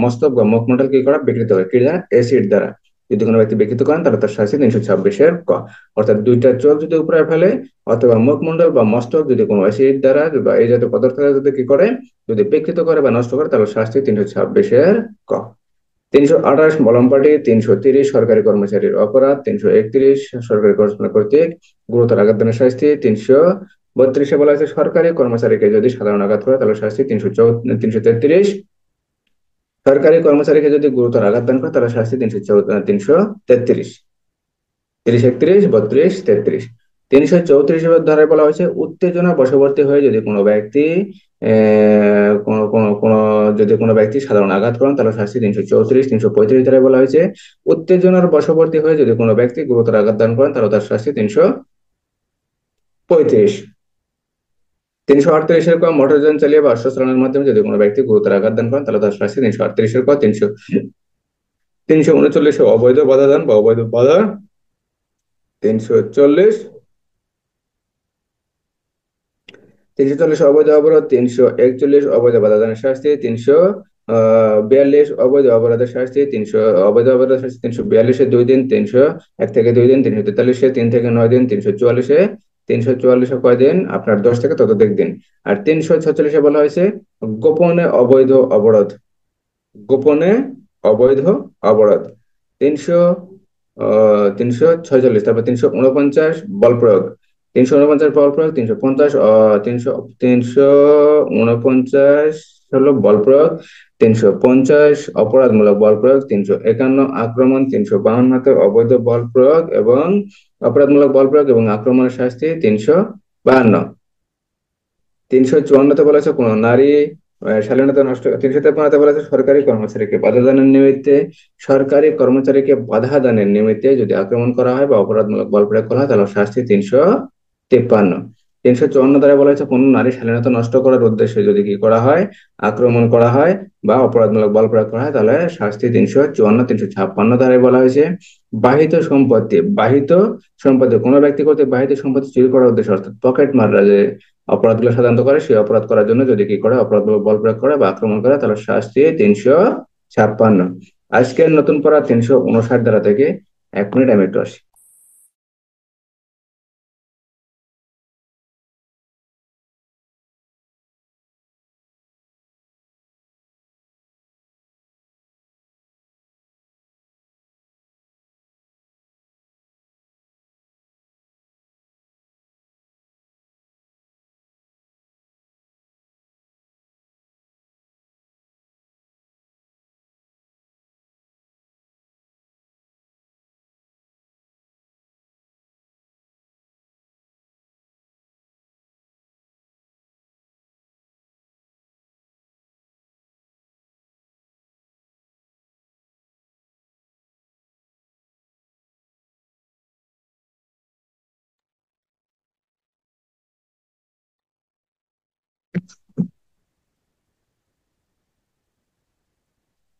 S1: মস্তক বা মুখমণ্ডল কি করা বিকৃত হয় কি দ্বারা অ্যাসিড দ্বারা যদি কোনো ব্যক্তি বিকৃত করেন তাহলে তার শাস্তি 326-এর ক। অর্থাৎ দুইটা চোখ যদি উপড়ে ফেলে অথবা মুখমণ্ডল বা মস্তক যদি কোনো অ্যাসিড দ্বারা বা এই জাতীয় পদার্থ দ্বারা যদি কি করে যদি বিকৃত করে বা নষ্ট করে তাহলে শাস্তি 326-এর ক। 328 মলমপাটি, 330 সরকারি কর্মচারীর অপরাধ, 331 সরকারি কর্মচারী কর্তৃক গুরুতর আঘাতের শাস্তি, 332-এ বলা হয়েছে সরকারি কর্মচারীকে যদি সাধারণ আঘাত করে তাহলে শাস্তি। 333 সরকারি কর্মচারীকে যদি গুরুতর আঘাত দান করে তাহলে শাস্তি 333। 30, 31, 32, 33। 334 ধারায় বলা হয়েছে উত্তেজনা বশবর্তী হয়ে যদি কোনো ব্যক্তি যদি কোনো ব্যক্তি সাধারণ আঘাত করেন তাহলে শাস্তি 334। 335 ধারায় বলা হয়েছে উত্তেজনার বশবর্তী হয়ে যদি কোনো ব্যক্তি গুরুতর আঘাত দান করেন তাহলে তার শাস্তি 335। 338-এর ক মোটরযান চালিয়ে বা অশ্ব চালানোর মাধ্যমে যদি কোনো ব্যক্তি গুরুতর আঘাত দান করেন তাহলে তার শাস্তি 338-এর ক। 339-এ অবৈধ বাধা দান বা অবৈধ বাধা। 340 অবৈধ অবরোধ। 341 অবৈধ বাধাদানের শাস্তি। 342 অবৈধ অপরাধের শাস্তি। অবৈধ অপরাধের শাস্তি 342-এ 2 দিন, 301 থেকে 2 দিন, 343-এ 3 থেকে 9 দিন, 344-এ কয়দিন আপনার 10 থেকে ততোধিক দিন। আর 346-এ বলা হয়েছে গোপনে অবৈধ অবরোধ, গোপনে অবৈধ অবরোধ। 346, তারপর 349 বল প্রয়োগ। 349 বল প্রয়োগ, 350 349 হলো বল প্রয়োগ, 350 অপরাধমূলক বল প্রয়োগ, 351 আক্রমণ, 352 অবৈধ বল প্রয়োগ এবং অপরাধমূলক বল প্রয়োগ এবং আক্রমণের শাস্তি 352। 354-তে বলা হয়েছে কোনো নারী শালীনতা নষ্ট, 353 বলা আছে সরকারি কর্মচারীকে বাধা দানের নিমিত্তে, সরকারি কর্মচারীকে বাধা দানের নিমিত্তে যদি আক্রমণ করা হয় বা অপরাধমূলক বল প্রয়োগ করা হয় তাহলে শাস্তি 353। 354 দ্বারা বলা হয়েছে কোন নারী শালীনতা নষ্ট করার উদ্দেশ্যে যদি কি করা হয়, আক্রমণ করা হয় বা অপরাধমূলক বল প্রয়োগ করা হয় তাহলে শাস্তি 354। 356 ধারায় বলা হয়েছে বাহিত সম্পত্তি, বাহিত সম্পত্তি কোনো ব্যক্তি কর্তৃক বাহিত সম্পত্তি চুরি করার উদ্দেশ্যে অর্থাৎ পকেট মাররা যে অপরাধগুলো সাধারণত করে সেই অপরাধ করার জন্য যদি কি করে অপরাধমূলক বল প্রয়োগ করে বা আক্রমণ করে তাহলে শাস্তি 356। আজকের নতুন পড়া 359 ধারা থেকে, 1 মিনিট আমি একটু আসি।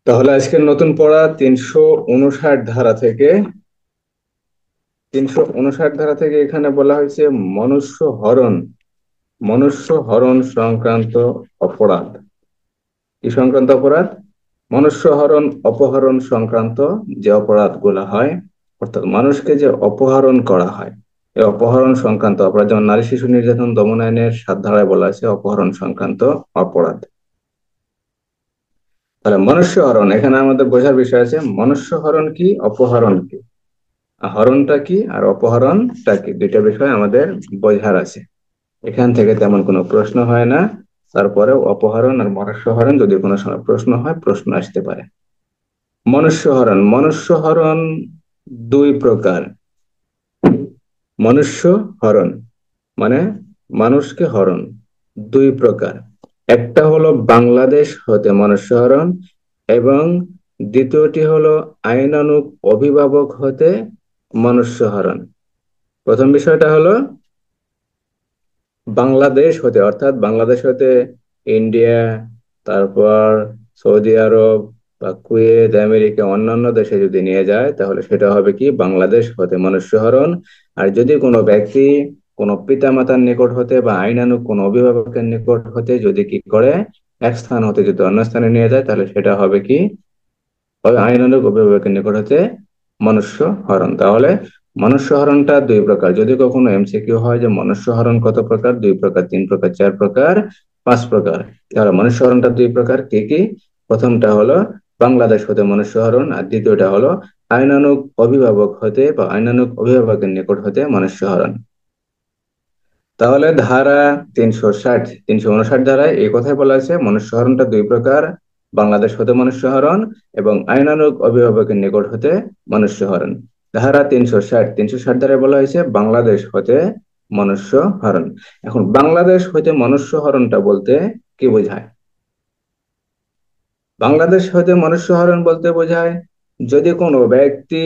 S1: তাহলে আজকের নতুন পড়া 359 ধারা থেকে, 359 ধারা থেকে এখানে বলা হয়েছে মনুষ্য হরণ, মনুষ্য হরণ সংক্রান্ত অপরাধ। কি সংক্রান্ত অপরাধ? মনুষ্য হরণ অপহরণ সংক্রান্ত যে অপরাধ গুলা হয়, অর্থাৎ মানুষকে যে অপহরণ করা হয়, এই অপহরণ সংক্রান্ত অপরাধ, যেমন নারী শিশু নির্যাতন দমন আইনের 7 ধারায় বলা আছে অপহরণ সংক্রান্ত অপরাধ। তাহলে মনুষ্য হরণ, এখানে আমাদের বোঝার বিষয় আছে মনুষ্য হরণ কি, অপহরণ কি, হরণটা কি আর অপহরণটা কি, দুইটা বিষয় আমাদের বোঝার আছে। এখান থেকে তেমন কোনো প্রশ্ন হয় না, তারপরেও অপহরণ আর মনুষ্য হরণ যদি কোনো সময় প্রশ্ন হয়, প্রশ্ন আসতে পারে। মনুষ্য হরণ, মনুষ্য হরণ দুই প্রকার। মনুষ্য হরণ মানে মানুষকে হরণ, দুই প্রকার। একটা হলো বাংলাদেশ হতে মনুষ্য হরণ এবং দ্বিতীয়টি হলো আইনানুগ অভিভাবক হতে মনুষ্য হরণ। প্রথম বিষয়টা হলো বাংলাদেশ হতে, অর্থাৎ বাংলাদেশ হতে ইন্ডিয়া, তারপর সৌদি আরব বা কুয়েত, আমেরিকা, অন্যান্য দেশে যদি নিয়ে যায় তাহলে সেটা হবে কি বাংলাদেশ হতে মনুষ্যহরণ। আর যদি কোনো ব্যক্তি কোনো পিতামাতার নিকট হতে বা আইনানুগ কোনো অভিভাবকের নিকট হতে যদি কি করে এক স্থান হতে যদি অন্য স্থানে নিয়ে যায় তাহলে সেটা হবে কি ওই আইনানুগ অভিভাবকের নিকট হতে মনুষ্য হরণ। তাহলে মনুষ্য হরণটা দুই প্রকার। যদি কখনো এমসিকিউ হয় যে মনুষ্য হরণ কত প্রকার, 2 প্রকার, 3 প্রকার, 4 প্রকার, 5 প্রকার, তাহলে মনুষ্য হরণটা 2 প্রকার। কি কি? প্রথমটা হলো বাংলাদেশ হতে মনুষ্য হরণ আর দ্বিতীয়টা হলো আইনানুগ অভিভাবক হতে বা আইনানুগ অভিভাবকের নিকট হতে মনুষ্য হরণ। তাহলে ধারা 360, 359 ধারায় এই কথাই বলা আছে মনুষ্য হরণটা 2 প্রকার, বাংলাদেশ হতে মনুষ্য হরণ এবং আইনানুগ অভিভাবকের নিকট হতে মনুষ্য হরণ। ধারা 360, 360 ধারায় বলা হয়েছে বাংলাদেশ হতে মনুষ্য হরণ। এখন বাংলাদেশ হতে মনুষ্য হরণটা বলতে কি বোঝায়? বাংলাদেশ হতে মনুষ্য হরণ বলতে বোঝায় যদি কোনো ব্যক্তি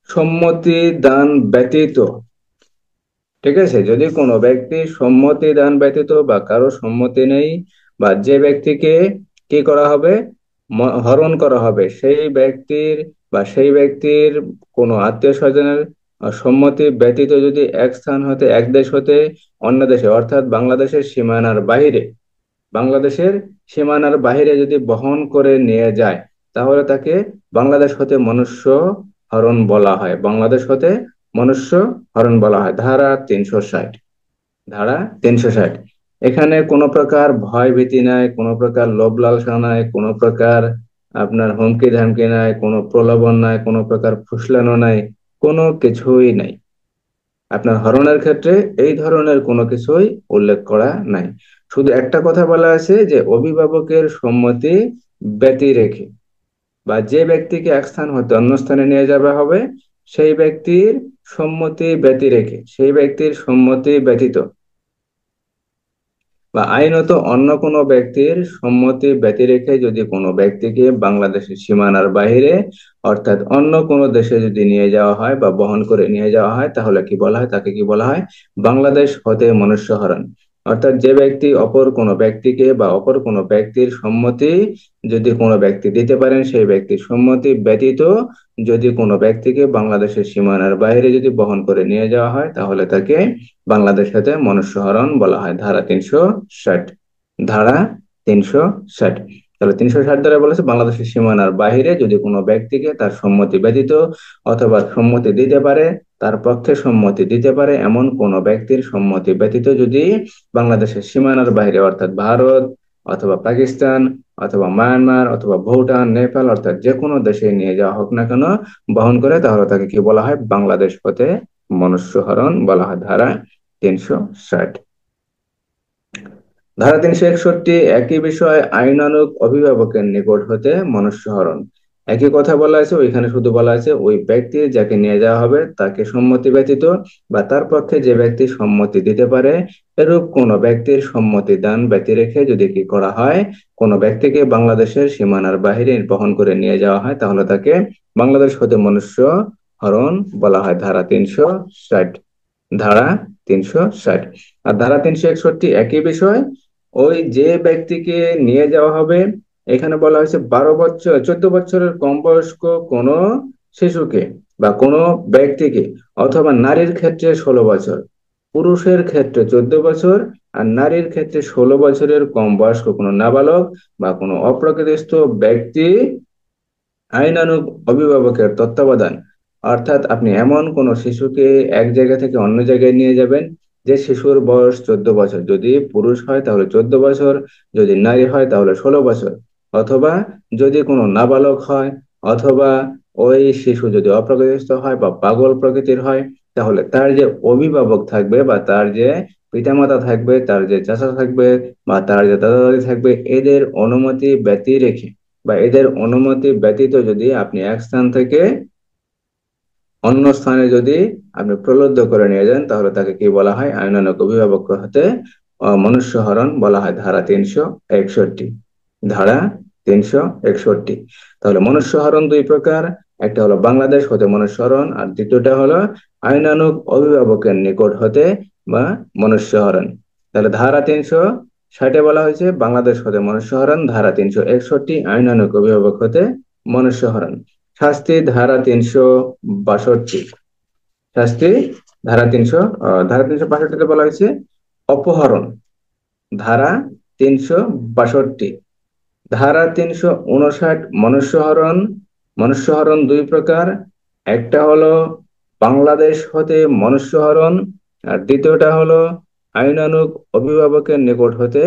S1: সম্মতি দান ব্যতীত, ঠিক আছে, যদি কোনো ব্যক্তি সম্মতি দান ব্যতীত বা কারো সম্মতি নেই বা যে ব্যক্তিকে কি করা হবে, হরণ করা হবে, সেই ব্যক্তির বা সেই ব্যক্তির কোনো আত্মীয় স্বজনের সম্মতি ব্যতীত যদি এক স্থান হতে, এক দেশ হতে অন্য দেশে, অর্থাৎ বাংলাদেশের সীমানার বাহিরে, বাংলাদেশের সীমানার বাহিরে যদি বহন করে নিয়ে যায় তাহলে তাকে বাংলাদেশ হতে মনুষ্য হরণ বলা হয়, বাংলাদেশ হতে মনুষ্য হরণ বলা হয়। ধারা 360, ধারা 360, এখানে কোনো প্রকার ভয় ভীতি নাই, কোনো প্রকার লোভ লালসা নাই, কোনো প্রকার আপনার হুমকি ধামকি নাই, কোনো প্রলোভন নাই, কোনো প্রকার ফুসলানো নাই, কোনো কিছুই নাই। আপনার হরণের ক্ষেত্রে এই ধরনের কোনো কিছুই উল্লেখ করা নাই। শুধু একটা কথা বলা আছে যে অভিভাবকের সম্মতি ব্যতি রেখে বা যে ব্যক্তিকে এক স্থান হতে অন্য স্থানে নিয়ে যাওয়া হবে সেই ব্যক্তির সম্মতি ব্যতি রেখে, সেই ব্যক্তির সম্মতি ব্যতীত বা আইনত অন্য কোনো ব্যক্তির সম্মতি ব্যতি রেখে যদি কোনো ব্যক্তিকে বাংলাদেশের সীমানার বাইরে অর্থাৎ অন্য কোনো দেশে যদি নিয়ে যাওয়া হয় বা বহন করে নিয়ে যাওয়া হয় তাহলে কি বলা হয়, তাকে কি বলা হয়, বাংলাদেশ হতে মনুষ্যহরণ। অর্থাৎ যে ব্যক্তি অপর কোনো ব্যক্তিকে বা অপর কোনো ব্যক্তির সম্মতি যদি কোনো ব্যক্তি দিতে পারেন সেই ব্যক্তির সম্মতি ব্যতীত যদি কোনো ব্যক্তিকে বাংলাদেশের সীমানার বাইরে যদি বহন করে নিয়ে যাওয়া হয় তাহলে তাকে বাংলাদেশ হতে মনুষ্যহরণ বলা হয়। ধারা 360। ধারা 360। তাহলে 360 দ্বারা বলেছে বাংলাদেশের সীমানার বাইরে যদি কোনো ব্যক্তিকে তার সম্মতি ব্যতীত অথবা সম্মতি দিতে পারে, তার পক্ষে সম্মতি দিতে পারে এমন কোন ব্যক্তির সম্মতি ব্যতীত যদি বাংলাদেশের সীমানার বাইরে অর্থাৎ ভারত অথবা পাকিস্তান অথবা মায়ানমার অথবা ভুটান নেপাল অর্থাৎ যে কোনো দেশে নিয়ে যাওয়া হোক না কেন বহন করে তাহলে তাকে কি বলা হয়, বাংলাদেশ হতে মনুষ্যহরণ বলা হয়। ধারা 360। ধারা 361 একই বিষয় আইনানুগ অভিভাবকের নিকট হতে মনুষ্যহরণ। একই কথা বলা আছে, ওইখানে শুধু বলা আছে ওই ব্যক্তি যাকে নিয়ে যাওয়া হবে তাকে সম্মতি ব্যতীত বা তার পক্ষে যে ব্যক্তি সম্মতি দিতে পারে এরূপ কোন ব্যক্তির সম্মতি দান ব্যতি রেখে যদি কি করা হয়, কোন ব্যক্তিকে বাংলাদেশের সীমানার বাহিরে বহন করে নিয়ে যাওয়া হয় তাহলে তাকে বাংলাদেশ হতে মনুষ্য হরণ বলা হয়। ধারা 360। ধারা 360। আর ধারা 361 একই বিষয়, ওই যে ব্যক্তিকে নিয়ে যাওয়া হবে এখানে বলা হয়েছে 12 বছর 14 বছরের কম বয়স্ক কোনো শিশুকে বা কোনো ব্যক্তিকে অথবা নারীর ক্ষেত্রে 16 বছর, পুরুষের ক্ষেত্রে 14 বছর আর নারীর ক্ষেত্রে 16 বছরের কম বয়স্ক কোনো নাবালক বা কোনো অপ্রকৃতিস্থ ব্যক্তি আইনানুগ অভিভাবকের তত্ত্বাবধান। অর্থাৎ আপনি এমন কোন শিশুকে এক জায়গা থেকে অন্য জায়গায় নিয়ে যাবেন যে শিশুর বয়স 14 বছর, যদি পুরুষ হয় তাহলে 14 বছর, যদি নারী হয় তাহলে 16 বছর, অথবা যদি কোনো নাবালক হয় অথবা ওই শিশু যদি অপ্রকৃতিস্থ হয় বা পাগল প্রকৃতির হয় তাহলে তার যে অভিভাবক থাকবে বা তার যে পিতামাতা থাকবে, তার যে চাচা থাকবে বা তার যে দাদা দাদি থাকবে এদের অনুমতি ব্যতি রেখে বা এদের অনুমতি ব্যতীত যদি আপনি এক স্থান থেকে অন্য স্থানে যদি আপনি প্রলুব্ধ করে নিয়ে যান তাহলে তাকে কি বলা হয়, আইনানুগ অভিভাবক হতে মনুষ্যহরণ বলা হয়। ধারা 361। ধারা 361। তাহলে মনুষ্যহরণ দুই প্রকার, একটা হলো বাংলাদেশ হতে মনুষ্যহরণ আর দ্বিতীয়টা হলো আইনানুগ অভিভাবকের নিকট হতে বা মনুষ্যহরণ। তাহলে ধারা 360 বলা হয়েছে বাংলাদেশ হতে মনুষ্যহরণ, ধারা 361 আইনানুগ অভিভাবক হতে মনুষ্যহরণ। শাস্তি ধারা 362। শাস্তি ধারা 362তে বলা হয়েছে অপহরণ। ধারা 362। ধারা 359 মনুষ্যহরণ। মনুষ্যহরণ দুই প্রকার, একটা হলো বাংলাদেশ হতে মনুষ্যহরণ আর দ্বিতীয়টা হলো আইনানুগ অভিভাবকের নিকট হতে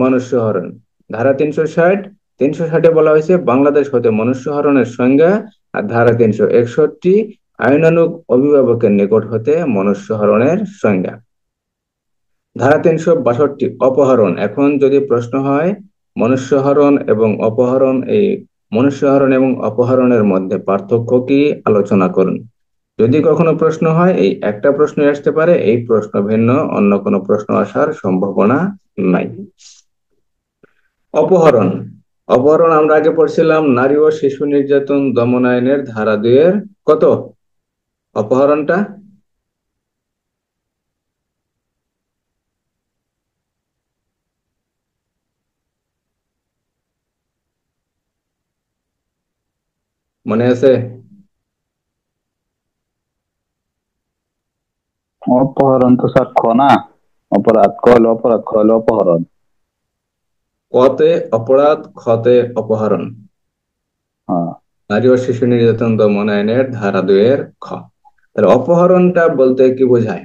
S1: মনুষ্যহরণ। ধারা 360 বলা হয়েছে বাংলাদেশ হতে মনুষ্যহরণের সংজ্ঞা আর ধারা 361 আইনানুগ অভিভাবকের নিকট হতে মনুষ্যহরণের সংজ্ঞা। ধারা 362 অপহরণ। এখন যদি প্রশ্ন হয় মনুষ্যহরণ এবং অপহরণ, এই মনুষ্যহরণ এবং অপহরণের মধ্যে পার্থক্য কি আলোচনা করুন। যদি কখনো প্রশ্ন হয় এই একটা প্রশ্ন আসতে পারে, এই প্রশ্ন ভিন্ন অন্য কোনো প্রশ্ন আসার সম্ভাবনা নাই। অপহরণ। অপহরণ আমরা আগে পড়ছিলাম নারী ও শিশু নির্যাতন দমন আইনের ধারা 2 কত, অপহরণটা মনে আছে?
S3: অপহরণ তো স্যার খ না, অপরাধ ক হলো অপরাধ, খ হলো অপহরণ।
S1: কতে অপরাধ, খতে অপহরণ।
S3: হ্যাঁ।
S1: নারী ও শিশু নির্যাতন দমন আইনের ধারা 2 খ। তাহলে অপহরণটা বলতে কি বোঝায়,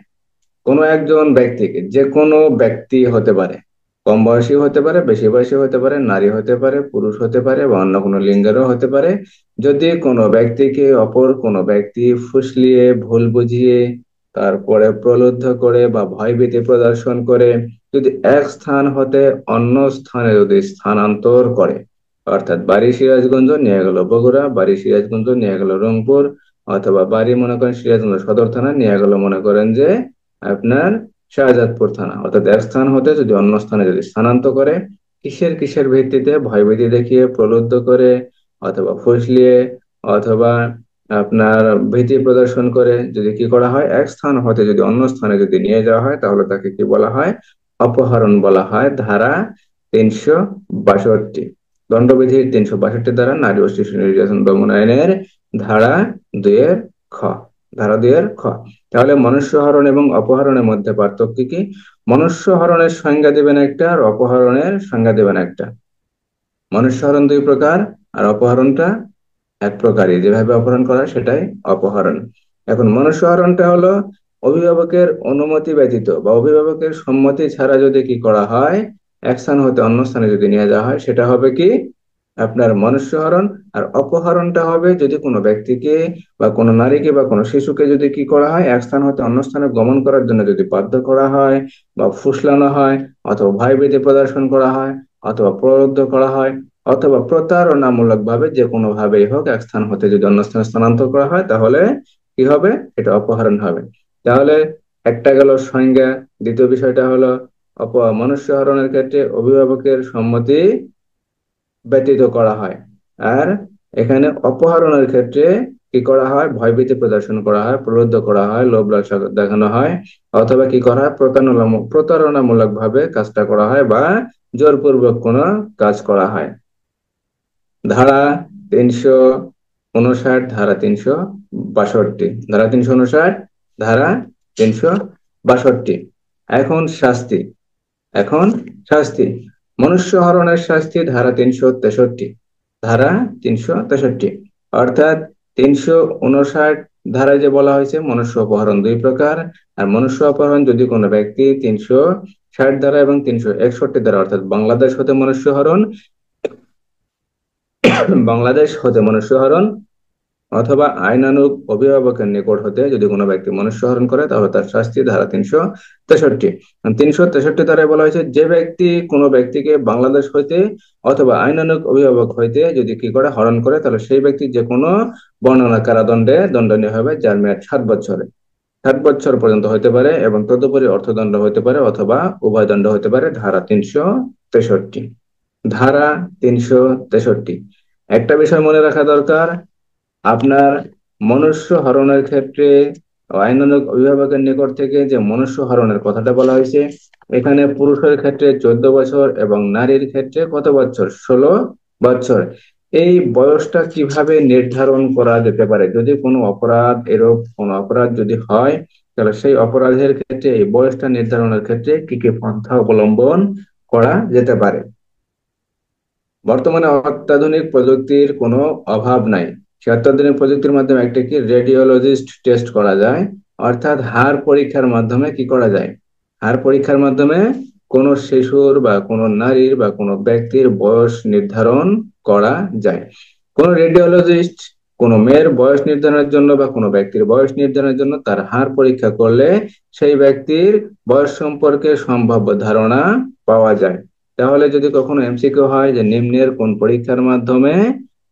S1: কোনো একজন ব্যক্তিকে, যে কোনো ব্যক্তি হতে পারে, কম বয়সী হতে পারে, বেশি বয়সী হতে পারে, নারী হতে পারে, পুরুষ হতে পারে বা অন্য কোনো লিঙ্গেরও হতে পারে, যদি কোনো ব্যক্তিকে অপর কোনো ব্যক্তি ফুসলিয়ে ভুল বুঝিয়ে তারপরে প্রলুব্ধ করে বা ভয়ভীতি প্রদর্শন করে যদি এক স্থান হতে অন্য স্থানে যদি স্থানান্তর করে, অর্থাৎ বাড়ি সিরাজগঞ্জ নিয়ে গেল বগুড়া, বাড়ি সিরাজগঞ্জ নিয়ে গেল রংপুর, অথবা বাড়ি মনে করেন সিরাজগঞ্জ সদর থানা নিয়ে গেল মনে করেন যে আপনার শাহজাদপুর থানা, অর্থাৎ এক স্থান হতে যদি অন্য স্থানে যদি স্থানান্তর করে, কিসের কিসের ভিত্তিতে? ভয়ভীতি দেখিয়ে, প্রলুব্ধ করে, অথবা ফুসলিয়ে, অথবা আপনার ভীতি প্রদর্শন করে যদি কি করা হয়, এক স্থান হতে যদি অন্য স্থানে যদি নিয়ে যাওয়া হয়, তাহলে তাকে কি বলা হয়? অপহরণ বলা হয়। ধারা 362, দণ্ডবিধির 362 ধারা, নারী ও শিশু নির্যাতন দমন আইনের ধারা 2 খ, ধারা 2 খ। তাহলে মনুষ্য হরণ এবং অপহরণের মধ্যে পার্থক্য কি? মনুষ্য হরণের সংজ্ঞা দেবেন একটা, আর অপহরণের সংজ্ঞা দেবেন একটা। মনুষ্য হরণ দুই প্রকার, আর অপহরণটা এক প্রকারই, যেভাবে অপহরণ করা হয় সেটাই অপহরণ। এখন মনুষ্য হরণটা হলো অভিভাবকের অনুমতি ব্যতীত বা অভিভাবকের সম্মতি ছাড়া যদি কি করা হয়, এক স্থান হতে অন্য স্থানে যদি নিয়ে যাওয়া হয়, সেটা হবে কি আপনার মনুষ্য হরণ। আর অপহরণটা হবে যদি কোনো ব্যক্তিকে বা কোনো নারীকে বা কোনো শিশুকে যদি কি করা হয়, এক স্থান হতে অন্য স্থানে গমন করার জন্য যদি বাধ্য করা হয় বা ফুসলানো হয়, অথবা ভয়ভীতি প্রদর্শন করা হয়, অথবা প্রলুব্ধ করা হয়, অথবা প্রতারণামূলক ভাবে যে কোনো ভাবেই হোক এক স্থান হতে যদি অন্য স্থানে স্থানান্তর করা হয়, তাহলে কি হবে? এটা অপহরণ হবে। তাহলে একটা গেল সংজ্ঞা। দ্বিতীয় বিষয়টা হলো মনুষ্য হরণের ক্ষেত্রে অভিভাবকের সম্মতি ব্যতীত করা হয়। আর এখানে অপহরণের ক্ষেত্রে কি করা হয়? ভয়ভীতি প্রদর্শন করা হয়, প্রলুব্ধ করা হয়, লোভ লালসা দেখানো হয়, অথবা কি করা হয়? প্রতারণামূলক ভাবে কাজটা করা হয়, বা জোরপূর্বক কোনো কাজ করা হয়। ধারা 359, ধারা 362, ধারা 359, ধারা 362। এখন শাস্তি, এখন শাস্তি। মনুষ্য হরণের শাস্তি ধারা 363, ধারা 363, অর্থাৎ 359 ধারায় যে বলা হয়েছে মনুষ্য অপহরণ দুই প্রকার। আর মনুষ্য অপহরণ যদি কোনো ব্যক্তি 360 ধারা এবং 361 ধারা, অর্থাৎ বাংলাদেশ হতে মনুষ্য হরণ, বাংলাদেশ হতে মনুষ্য হরণ, অথবা আইনানুগ অভিভাবকের নিকট হতে যদি কোনো ব্যক্তি মনুষ্য হরণ করে, তাহলে তার শাস্তি ধারা 363। 363 ধারায় বলা হয়েছে যে ব্যক্তি কোনো ব্যক্তিকে বাংলাদেশ হইতে অথবা আইনানুগ অভিভাবক হইতে যদি কি করে, হরণ করে, তাহলে সেই ব্যক্তি যে কোনো বর্ণনা কারাদণ্ডে দণ্ডনীয় হবে, যার মেয়াদ 7 বছরে, 7 বছর পর্যন্ত হতে পারে, এবং তদুপরি অর্থদণ্ড হতে পারে, অথবা উভয় দণ্ড হতে পারে। ধারা 363, ধারা 363। একটা বিষয় মনে রাখা দরকার, আপনার মনুষ্য হরণের ক্ষেত্রে আইনানুগ অভিভাবকের নিকট থেকে যে মনুষ্য হরণের কথাটা বলা হয়েছে, এখানে পুরুষের ক্ষেত্রে 14 বছর এবং নারীর ক্ষেত্রে কত বছর? 16 বছর। এই বয়সটা কিভাবে নির্ধারণ করা যেতে পারে? যদি কোনো অপরাধ, এরূপ কোনো অপরাধ যদি হয়, তাহলে সেই অপরাধের ক্ষেত্রে এই বয়সটা নির্ধারণের ক্ষেত্রে কি কি পন্থা অবলম্বন করা যেতে পারে? বর্তমানে অত্যাধুনিক প্রযুক্তির কোনো অভাব নাই। সে অত্যাধুনিক প্রযুক্তির মাধ্যমে একটা কি রেডিওলজিস্ট টেস্ট করা যায়, অর্থাৎ হাড় পরীক্ষার মাধ্যমে কি করা যায়? হাড় পরীক্ষার মাধ্যমে কোনো শিশুর বা কোনো নারীর বা কোনো ব্যক্তির বয়স নির্ধারণ করা যায়। কোনো রেডিওলজিস্ট কোনো মেয়ের বয়স নির্ধারণের জন্য বা কোনো ব্যক্তির বয়স নির্ধারণের জন্য তার হাড় পরীক্ষা করলে সেই ব্যক্তির বয়স সম্পর্কে সম্ভাব্য ধারণা পাওয়া যায়। তাহলে যদি কখনো এমসিকিউ হয় যে নিম্নের কোন পরীক্ষার মাধ্যমে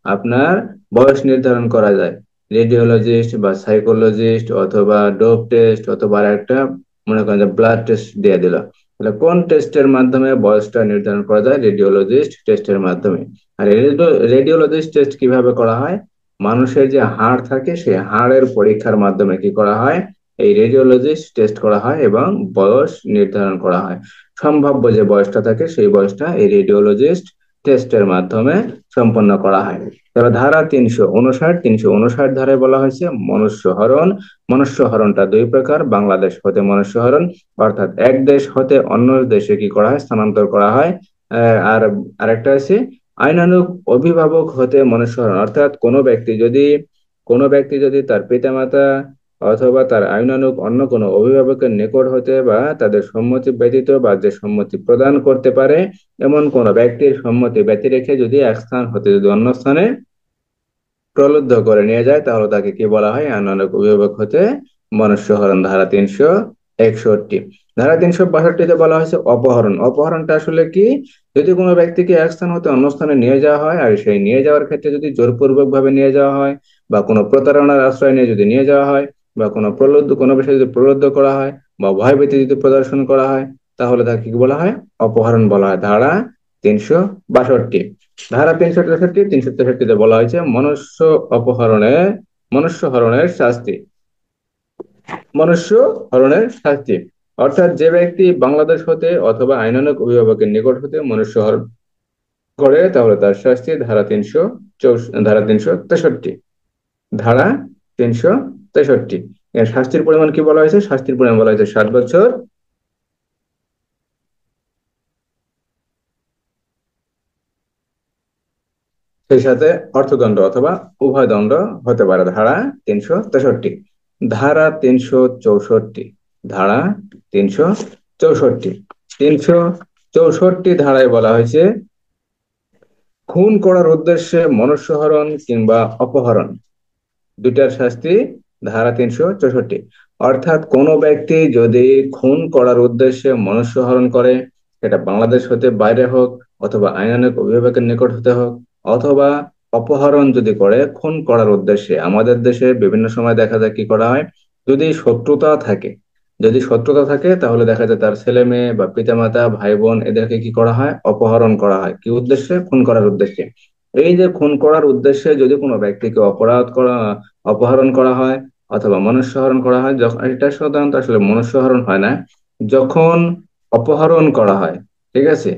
S1: আপনার বয়স নির্ধারণ করা যায়, রেডিওলজিস্ট বা সাইকোলজিস্ট অথবা ডোপ টেস্ট, অথবা আর একটা মনে করেন যে ব্লাড টেস্ট দিয়ে দিল, তাহলে কোন টেস্টের মাধ্যমে বয়সটা নির্ধারণ করা যায়? রেডিওলজিস্ট টেস্টের মাধ্যমে। আর রেডিওলজিস্ট টেস্ট কিভাবে করা হয়? মানুষের যে হাড় থাকে সেই হাড়ের পরীক্ষার মাধ্যমে কি করা হয়? এই রেডিওলজিস্ট টেস্ট করা হয় এবং বয়স নির্ধারণ করা হয়। সম্ভাব্য যে বয়সটা থাকে সেই বয়সটা এই রেডিওলজিস্ট টেস্টের মাধ্যমে সম্পন্ন করা হয়। তবে ধারা 359 ধারায় বলা হয়েছে মনুষ্য হরণ। মনুষ্য হরণটা দুই প্রকার, বাংলাদেশ হতে মনুষ্য হরণ, অর্থাৎ এক দেশ হতে অন্য দেশে কি করা হয়? স্থানান্তর করা হয়। আর আরেকটা আছে আইনানুগ অভিভাবক হতে মনুষ্য হরণ, অর্থাৎ কোনো ব্যক্তি যদি তার পিতামাতা অথবা তার আইনানুগ অন্য কোনো অভিভাবকের নিকট হতে বা তাদের সম্মতি ব্যতীত বা যে সম্মতি প্রদান করতে পারে এমন কোন ব্যক্তির সম্মতি ব্যতি রেখে যদি এক স্থান হতে যদি অন্য স্থানে প্রলুব্ধ করে নিয়ে যায়, তাহলে তাকে কি বলা হয়? আইনানুগ অভিভাবক হতে মনুষ্য হরণ। ধারা 361। ধারা 362-তে বলা হয়েছে অপহরণ। অপহরণটা আসলে কি? যদি কোনো ব্যক্তিকে এক স্থান হতে অন্য স্থানে নিয়ে যাওয়া হয়, আর সেই নিয়ে যাওয়ার ক্ষেত্রে যদি জোরপূর্বক ভাবে নিয়ে যাওয়া হয় বা কোনো প্রতারণার আশ্রয় নিয়ে যদি নিয়ে যাওয়া হয়, বা কোনো বিষয়ে যদি প্রলুব্ধ করা হয় বা ভয়ভীতি যদি প্রদর্শন করা হয়, তাহলে তাকে কি বলা হয়? অপহরণ বলা হয়। ধারা 362। ধারা 363, 363-তে বলা হয়েছে মনুষ্য হরণের শাস্তি। মনুষ্য হরণের শাস্তি অর্থাৎ যে ব্যক্তি বাংলাদেশ হতে অথবা আইনানুগ অভিভাবকের নিকট হতে মনুষ্য হরণ করে, তাহলে তার শাস্তি ধারা 363। ধারা 363 এর শাস্তির পরিমাণ কি বলা হয়েছে? শাস্তির পরিমাণ বলা হয়েছে 7 বছর, সেই সাথে অর্থদণ্ড অথবা উভয় দণ্ড হতে পারে। ধারা 363। ধারা 364। ধারা 364। 364 ধারায় বলা হয়েছে খুন করার উদ্দেশ্যে মনুষ্যহরণ কিংবা অপহরণ দুটার শাস্তি ধারা 364। অর্থাৎ কোনো ব্যক্তি যদি খুন করার উদ্দেশ্যে মনুষ্যহরণ করে, সেটা বাংলাদেশ হতে বাইরে হোক অথবা আইনানুগ অভিভাবকের নিকট হতে হোক, অথবা অপহরণ যদি করে খুন করার উদ্দেশ্যে, আমাদের দেশে বিভিন্ন সময় দেখা যায় কি করা হয়, যদি শত্রুতা থাকে, তাহলে দেখা যায় তার ছেলে মেয়ে বা পিতামাতা ভাই বোন এদেরকে কি করা হয়? অপহরণ করা হয়। কি উদ্দেশ্যে? খুন করার উদ্দেশ্যে। এই যে খুন করার উদ্দেশ্যে যদি কোনো ব্যক্তিকে অপহরণ করা হয় অথবা মনুষ্যহরণ করা হয়, যখন এটা সাধারণত আসলে মনুষ্যহরণ হয় না, যখন অপহরণ করা হয়, ঠিক আছে,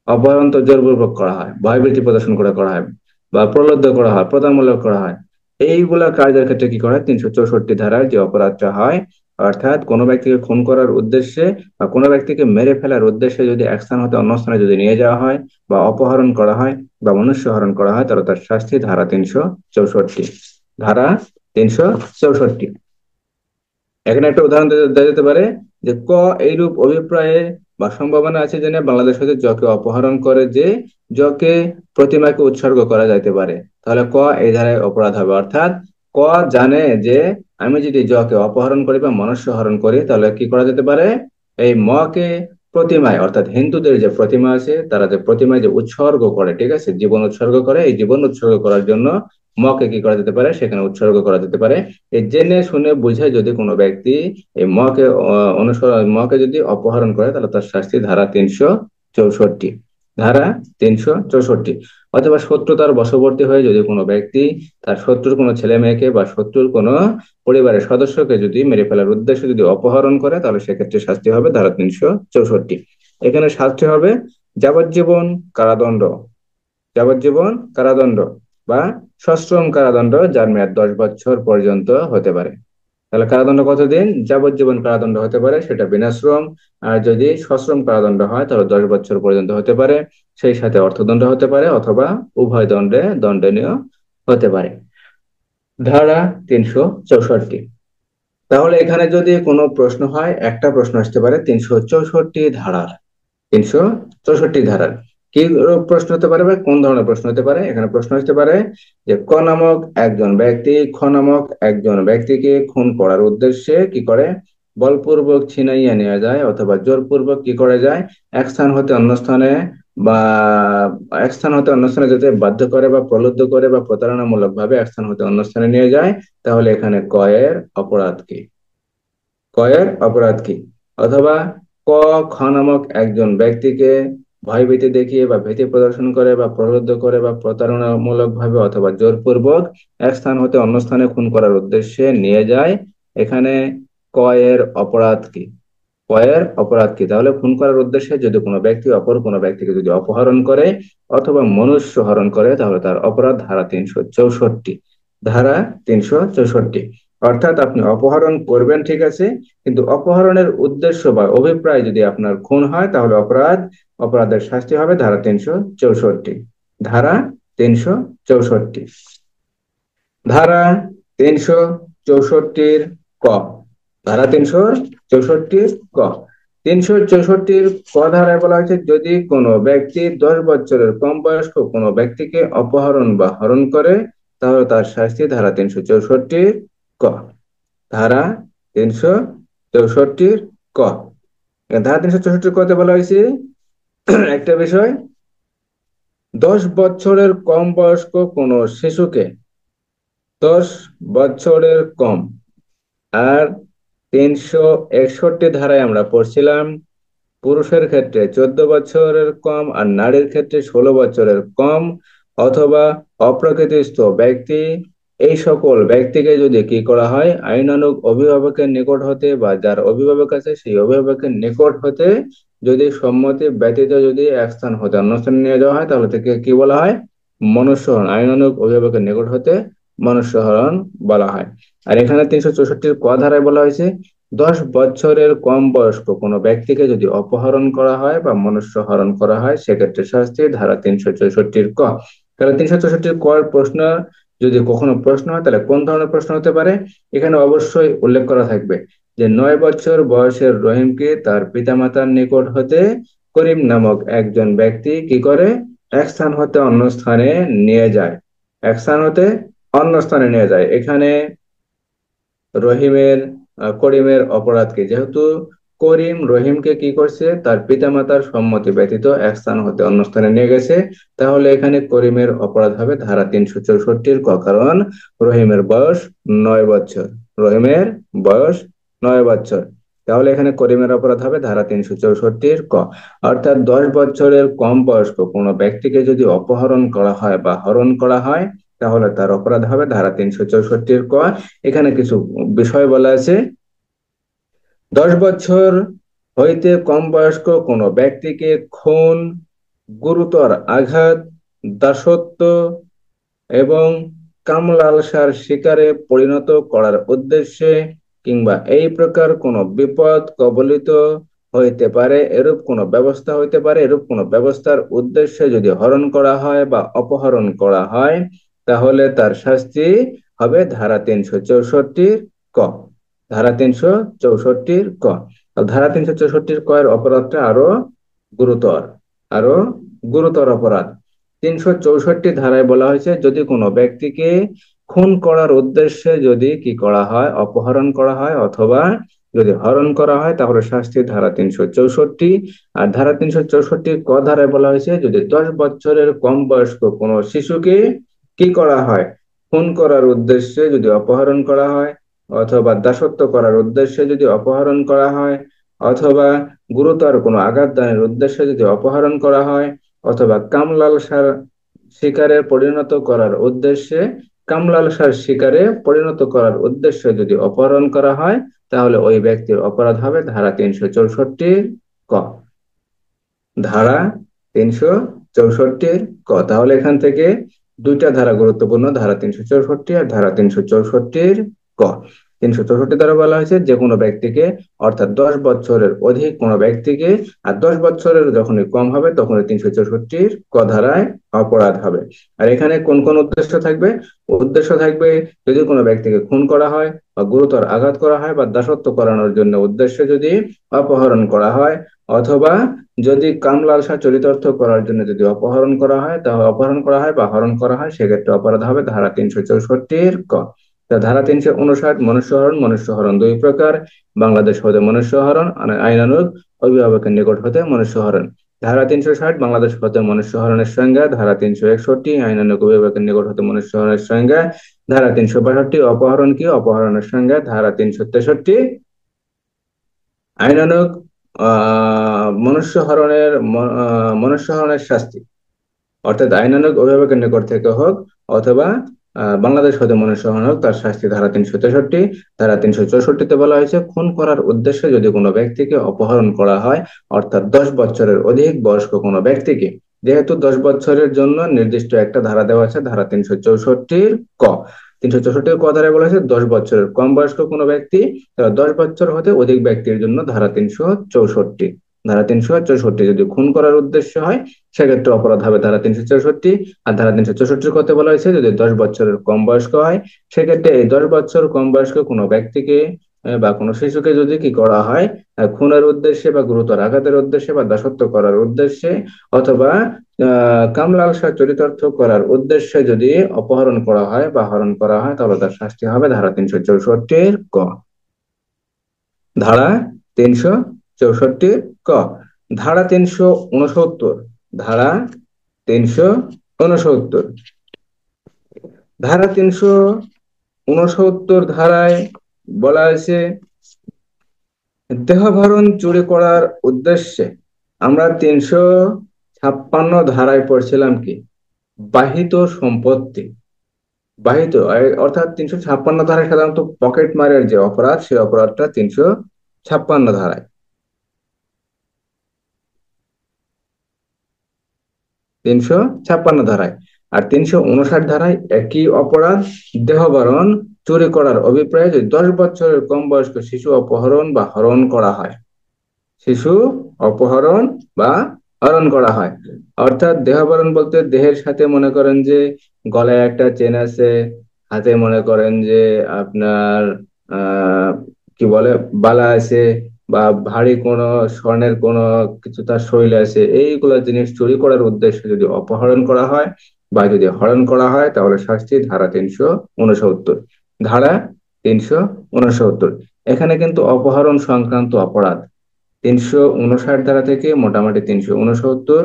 S1: অপহরণ তো জোরপূর্বক করা হয়, ভয়ভীতি প্রদর্শন করে করা হয় বা প্রলুব্ধ করা হয়, প্রতারণামূলক করা হয়, এইগুলা কাজের ক্ষেত্রে কি করা হয়? 364 ধারার যে অপরাধটা হয়, অর্থাৎ কোনো ব্যক্তিকে খুন করার উদ্দেশ্যে বা কোনো ব্যক্তিকে মেরে ফেলার উদ্দেশ্যে যদি এক স্থান হতে অন্য স্থানে যদি নিয়ে যাওয়া হয় বা অপহরণ করা হয় বা মনুষ্যহরণ করা হয়, তাহলে তার শাস্তি ধারা 364। ধারা 364। এখানে একটা উদাহরণ দেওয়া যেতে পারে যে এইরূপ অভিপ্রায়ে বা সম্ভাবনা আছে জেনে বাংলাদেশ হতে যকে অপহরণ করে যে যকে প্রতিমাকে উৎসর্গ করা যাইতে পারে, তাহলে এই ধারায় অপরাধ হবে। অর্থাৎ জানে যে আমি যদি যকে অপহরণ করি বা মনুষ্য হরণ করি, তাহলে কি করা যেতে পারে? এই কে প্রতিমায়, অর্থাৎ হিন্দুদের যে প্রতিমা আছে, তারা যে প্রতিমায় যে উৎসর্গ করে, ঠিক আছে, জীবন উৎসর্গ করে, এই জীবন উৎসর্গ করার জন্য কে কি করা যেতে পারে? সেখানে উৎসর্গ করা যেতে পারে। এই জেনে শুনে বুঝে যদি কোনো ব্যক্তি এই মকে যদি অপহরণ করে, তাহলে তার শাস্তি ধারা 364। ধারা 364। অথবা শত্রুতার বশবর্তী হয়ে যদি কোনো ব্যক্তি তার শত্রুর কোনো ছেলে মেয়েকে বা শত্রুর কোনো পরিবারের সদস্যকে যদি মেরে ফেলার উদ্দেশ্যে যদি অপহরণ করে, তাহলে সেক্ষেত্রে শাস্তি হবে ধারা 364। এখানে শাস্তি হবে যাবজ্জীবন কারাদণ্ড, যাবজ্জীবন কারাদণ্ড বা সশ্রম কারাদণ্ড, যার মেয়াদ 10 বছর পর্যন্ত হতে পারে। তাহলে কারাদণ্ড কতদিন? যাবজ্জীবন কারাদণ্ড হতে পারে, সেটা বিনাশ্রম। আর যদি সশ্রম কারাদণ্ড হয়, তাহলে 10 বছর পর্যন্ত হতে পারে, সেই সাথে অর্থদণ্ড হতে পারে অথবা উভয় দণ্ডনীয় হতে পারে। ধারা 364। তাহলে এখানে যদি কোনো প্রশ্ন হয়, একটা প্রশ্ন আসতে পারে 364 ধারার কি প্রশ্ন হতে পারে বা কোন ধরনের প্রশ্ন হতে পারে? এখানে প্রশ্ন হতে পারে যে খ নামক একজন ব্যক্তিকে খুন করার উদ্দেশ্যে কি করে বলপূর্বক ছিনাইয়া নেওয়া যায় অথবা জোরপূর্বক কি করে যায় এক স্থান হতে অন্য স্থানে বা এক স্থান হতে অন্য স্থানে যেতে বাধ্য করে বা প্রলুব্ধ করে বা প্রতারণামূলক ভাবে এক স্থান হতে অন্য স্থানে নিয়ে যায়, তাহলে এখানে এর অপরাধ কি? অপরাধ কি? অথবা ক খ নামক একজন ব্যক্তিকে ভয়ভীতি দেখিয়ে বা ভীতি প্রদর্শন করে বা প্রলুব্ধ করে বা প্রতারণামূলক ভাবে অথবা জোরপূর্বক এক স্থান হতে অন্য স্থানে খুন করার উদ্দেশ্যে নিয়ে যায়, এখানে ক এর অপরাধ কি? অপরাধ কি? তাহলে খুন করার উদ্দেশ্যে যদি কোনো ব্যক্তি অপর কোনো ব্যক্তিকে যদি অপহরণ করে অথবা মনুষ্য হরণ করে, তাহলে তার অপরাধ ধারা 364। ধারা 364। অর্থাৎ আপনি অপহরণ করবেন, ঠিক আছে, কিন্তু অপহরণের উদ্দেশ্য বা অভিপ্রায় যদি আপনার খুন হয়, তাহলে অপরাধের শাস্তি হবে ধারা 364। ধারা 364। ধারা 364 ক। ধারা 364 ক। 364 ক ধারায় বলা হয়েছে যদি কোনো ব্যক্তি 10 বছরের কম বয়স্ক কোনো ব্যক্তিকে অপহরণ বা হরণ করে, তাহলে তার শাস্তি ধারা 364 ক। ধারা 364 ক। ধারা 364 কতে বলা হয়েছে একটা বিষয়, 10 বছরের কম বয়স্ক কোনো শিশুকে, 10 বছরের কম, আর 361 ধারায় আমরা পড়ছিলাম পুরুষের ক্ষেত্রে 14 বছরের কম আর নারীর ক্ষেত্রে 16 বছরের কম অথবা অপ্রকৃতিস্থ ব্যক্তি, এই সকল ব্যক্তিকে যদি কি করা হয়, আইনানুগ অভিভাবকের নিকট হতে বা যার অভিভাবক আছে সেই অভিভাবকের নিকট হতে যদি সম্মতি ব্যতীত যদি এক স্থান হতে অন্য স্থানে নিয়ে যাওয়া হয় তাহলে থেকে কি বলা হয়, মনুষ্যহরণ। আইনানুগ অভিভাবকের নিকট হতে মনুষ্যহরণ বলা হয়। আর এখানে 364 ক ধারায় বলা হয়েছে 10 বছরের কম বয়স্ক কোনো ব্যক্তিকে যদি অপহরণ করা হয় বা মনুষ্যহরণ করা হয় সেক্ষেত্রে শাস্তি ধারা 364 ক। তাহলে 364 ক প্রশ্ন যদি কখনো প্রশ্ন হয় তাহলে কোন ধরনের প্রশ্ন হতে পারে, এখানে অবশ্যই উল্লেখ করা থাকবে যে 9 বছর বয়সের রহিমকে তার পিতামাতার নিকট হতে করিম নামক একজন ব্যক্তি কি করে, এক স্থান হতে অন্য স্থানে নিয়ে যায়, এক স্থান হতে অন্য স্থানে নিয়ে যায়। এখানে রহিমের করিমের অপরাধ কি, যেহেতু করিম রহিমকে কি করছে, তার পিতামাতার সম্মতি ব্যতীত এক স্থান হতে অন্য স্থানে নিয়ে গেছে, তাহলে এখানে করিমের অপরাধ হবে ধারা 364 ক, কারণ রহিমের বয়স 9 বছর, রহিমের বয়স 9 বছর। তাহলে এখানে করিমের অপরাধ হবে ধারা 364 ক। অর্থাৎ 10 বছরের কম বয়স্ক কোনো ব্যক্তিকে যদি অপহরণ করা হয় বা হরণ করা হয় তাহলে তার অপরাধ হবে ধারা 364 ক। এখানে কিছু বিষয় বলা আছে। 10 বছর হইতে কম বয়স্ক কোনো ব্যক্তিকে খুন, গুরুতর আঘাত, দাসত্ব এবং কামলালসার শিকারে পরিণত করার উদ্দেশ্যে কিংবা এই প্রকার কোনো বিপদ কবলিত হইতে পারে এরূপ কোনো ব্যবস্থা হইতে পারে, এরূপ কোনো ব্যবস্থার উদ্দেশ্যে যদি হরণ করা হয় বা অপহরণ করা হয় তাহলে তার শাস্তি হবে ধারা 364 ক, ধারা 364 ক। ধারা 364 ক এর অপরাধটা গুরুতর আরো গুরুতর অপরাধ। 364 ধারায় বলা হয়েছে যদি কোনো ব্যক্তিকে খুন করার উদ্দেশ্যে যদি কি করা হয়, অপহরণ করা হয় অথবা যদি হরণ করা হয় তাহলে শাস্তি ধারা 364। আর ধারা 364 ক ধারায় বলা হয়েছে যদি 10 বছরের কম বয়স্ক কোনো শিশুকে কি করা হয়, খুন করার উদ্দেশ্যে যদি অপহরণ করা হয় অথবা দাসত্ব করার উদ্দেশ্যে যদি অপহরণ করা হয় অথবা গুরুতর কোনো আঘাত দানের উদ্দেশ্যে যদি অপহরণ করা হয় অথবা কামলালসার শিকারে পরিণত করার উদ্দেশ্যে, কামলালসার শিকারে পরিণত করার উদ্দেশ্যে যদি অপহরণ করা হয় তাহলে ওই ব্যক্তির অপরাধ হবে ধারা 364 ক, ধারা 364 ক। তাহলে এখান থেকে দুইটা ধারা গুরুত্বপূর্ণ, ধারা 364 আর ধারা 364 ক। 364 দ্বারা বলা হয়েছে যে কোনো ব্যক্তিকে, অর্থাৎ 10 বছরের অধিক কোনো ব্যক্তিকে, আর 10 বছরের যখনই কম হবে তখনই 364 ক ধারায় অপরাধ হবে। আর এখানে কোন কোন উদ্দেশ্য থাকবে, উদ্দেশ্য থাকবে যদি কোনো ব্যক্তিকে খুন করা হয় বা গুরুতর আঘাত করা হয় বা দাসত্ব করানোর জন্য উদ্দেশ্যে যদি অপহরণ করা হয় অথবা যদি কামলালসা চরিতার্থ করার জন্য যদি অপহরণ করা হয় তাহলে অপহরণ করা হয় বা হরণ করা হয় সেক্ষেত্রে অপরাধ হবে ধারা 364 ক। ধারা 359 মনুষ্যহরণ, মনুষ্যহরণ দুই প্রকার, বাংলাদেশ হতে মনুষ্যহরণ আর আইনানুগ অভিভাবকের নিকট হতে মনুষ্যহরণ। ধারা 360 বাংলাদেশ হতে মনুষ্যহরণের সংজ্ঞা, ধারা 361 আইনানুগ অভিভাবকের নিকট হতে মনুষ্যহরণের সংজ্ঞা, ধারা 362 অপহরণ কি, অপহরণের সংজ্ঞা, ধারা 363 আইনানুগ মনুষ্যহরণের শাস্তি, অর্থাৎ আইনানুগ অভিভাবকের নিকট থেকে হোক অথবা বাংলাদেশ হতে মনুষ্যহরণ হোক তার শাস্তি ধারা 363। ধারা 364 বলা হয়েছে খুন করার উদ্দেশ্যে যদি কোনো ব্যক্তিকে অপহরণ করা হয়, অর্থাৎ 10 বছরের অধিক বয়স্ক কোনো ব্যক্তিকে, যেহেতু 10 বছরের জন্য নির্দিষ্ট একটা ধারা দেওয়া আছে ধারা 364 ক। 364 ক ধারায় বলা হয়েছে 10 বছরের কম বয়স্ক কোনো ব্যক্তি, 10 বছর হতে অধিক ব্যক্তির জন্য ধারা 364, ধারা 364 যদি খুন করার উদ্দেশ্য হয় সেক্ষেত্রে অপরাধ হবে ধারা 364। আর ধারা 364 কথা বলা হয়েছে যদি 10 বছরের কম বয়স্ক হয় সেক্ষেত্রে এই 10 বছর কম বয়স্ক কোনো ব্যক্তিকে বা কোনো শিশুকে যদি কি করা হয়, খুনের উদ্দেশ্যে বা গুরুতর আঘাতের উদ্দেশ্যে বা দাসত্ব করার উদ্দেশ্যে অথবা কামলালসা চরিতার্থ করার উদ্দেশ্যে যদি অপহরণ করা হয় বা হরণ করা হয় তাহলে তার শাস্তি হবে ধারা 364 ক, ধারা 364 ক। ধারা 369, ধারা 369, ধারা 369 ধারায় বলা হয়েছে দেহধারণ চুরি করার উদ্দেশ্যে। আমরা 356 ধারায় পড়ছিলাম কি? বাহিত সম্পত্তি। বাহিত অর্থাৎ 356 ধারায় সাধারণত পকেট মারের যে অপরাধ, সেই অপরাধটা 356 ধারায়। 356 ধারায়। আর 359 ধারায় একই অপরাধ, দেহধারণ চুরি করার অভিপ্রায়ে যদি 10 বছরের কম বয়স্ক শিশু অপহরণ বা হরণ করা হয়। শিশু অপহরণ বা হরণ করা হয়। অর্থাৎ দেহাবরণ বলতে দেহের সাথে মনে করেন যে গলায় একটা চেন আছে, হাতে মনে করেন যে আপনার আহ কি বলে বালা আছে, বা ভারী কোনো স্বর্ণের কোনো কিছু তার শরীরে আছে, এইগুলো জিনিস চুরি করার উদ্দেশ্যে যদি অপহরণ করা হয় বা যদি হরণ করা হয়, তাহলে শাস্তি ধারা 369। ধারা 369। এখানে কিন্তু অপহরণ সংক্রান্ত অপরাধ 359 ধারা থেকে মোটামুটি 369,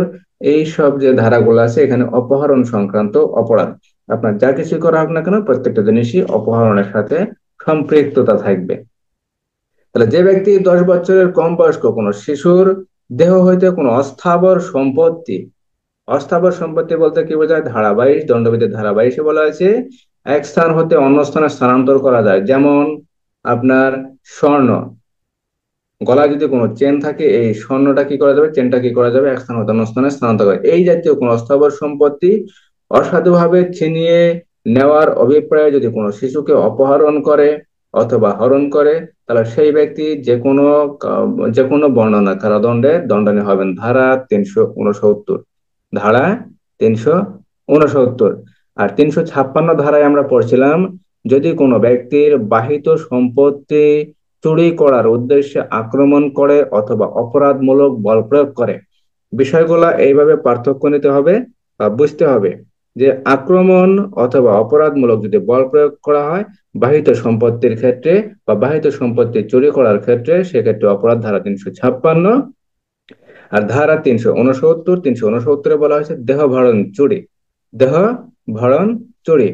S1: এই সব যে ধারাগুলো আছে এখানে অপহরণ সংক্রান্ত অপরাধ। আপনার যা কিছু করা হোক না কেন, প্রত্যেকটা জিনিসই অপহরণের সাথে সম্পৃক্ততা থাকবে। তাহলে যে ব্যক্তি 10 বছরের কম বয়স্ক কোনো শিশুর দেহ হইতে কোনো অস্থাবর সম্পত্তি, অস্থাবর সম্পত্তি বলতে কি বোঝায়? ধারা 22, দণ্ডবিধির ধারা 22 বলা হয়েছে এক স্থান হতে অন্য স্থানে স্থানান্তর করা যায়। যেমন আপনার স্বর্ণ, গলায় যদি কোনো চেন থাকে, এই স্বর্ণটা কি করা যাবে, চেনটা কি করা যাবে, এক স্থান হতে অন্য স্থানে স্থানান্তর করা। এই জাতীয় কোনো অস্থাবর সম্পত্তি অসাধুভাবে ছিনিয়ে নেওয়ার অভিপ্রায়ে যদি কোনো শিশুকে অপহরণ করে অথবা হরণ করে, তাহলে সেই ব্যক্তি যে কোনো বর্ণনা কারাদণ্ডে দণ্ডনীয় হবেন। ধারা 369। ধারা 369। আর 356 ধারায় আমরা পড়ছিলাম যদি কোনো ব্যক্তির বাহিত সম্পত্তি চুরি করার উদ্দেশ্যে আক্রমণ করে অথবা অপরাধমূলক বল প্রয়োগ করে। বিষয়গুলা এইভাবে পার্থক্য নিতে হবে বা বুঝতে হবে যে আক্রমণ অথবা অপরাধমূলক যদি বল প্রয়োগ করা হয় বাহিত সম্পত্তির ক্ষেত্রে বা বাহিত সম্পত্তি চুরি করার ক্ষেত্রে, সেক্ষেত্রে অপরাধ ধারা 356। আর ধারা 369, 369-এ বলা হয়েছে দেহধারণ চুরি। দেহধারণ চুরি।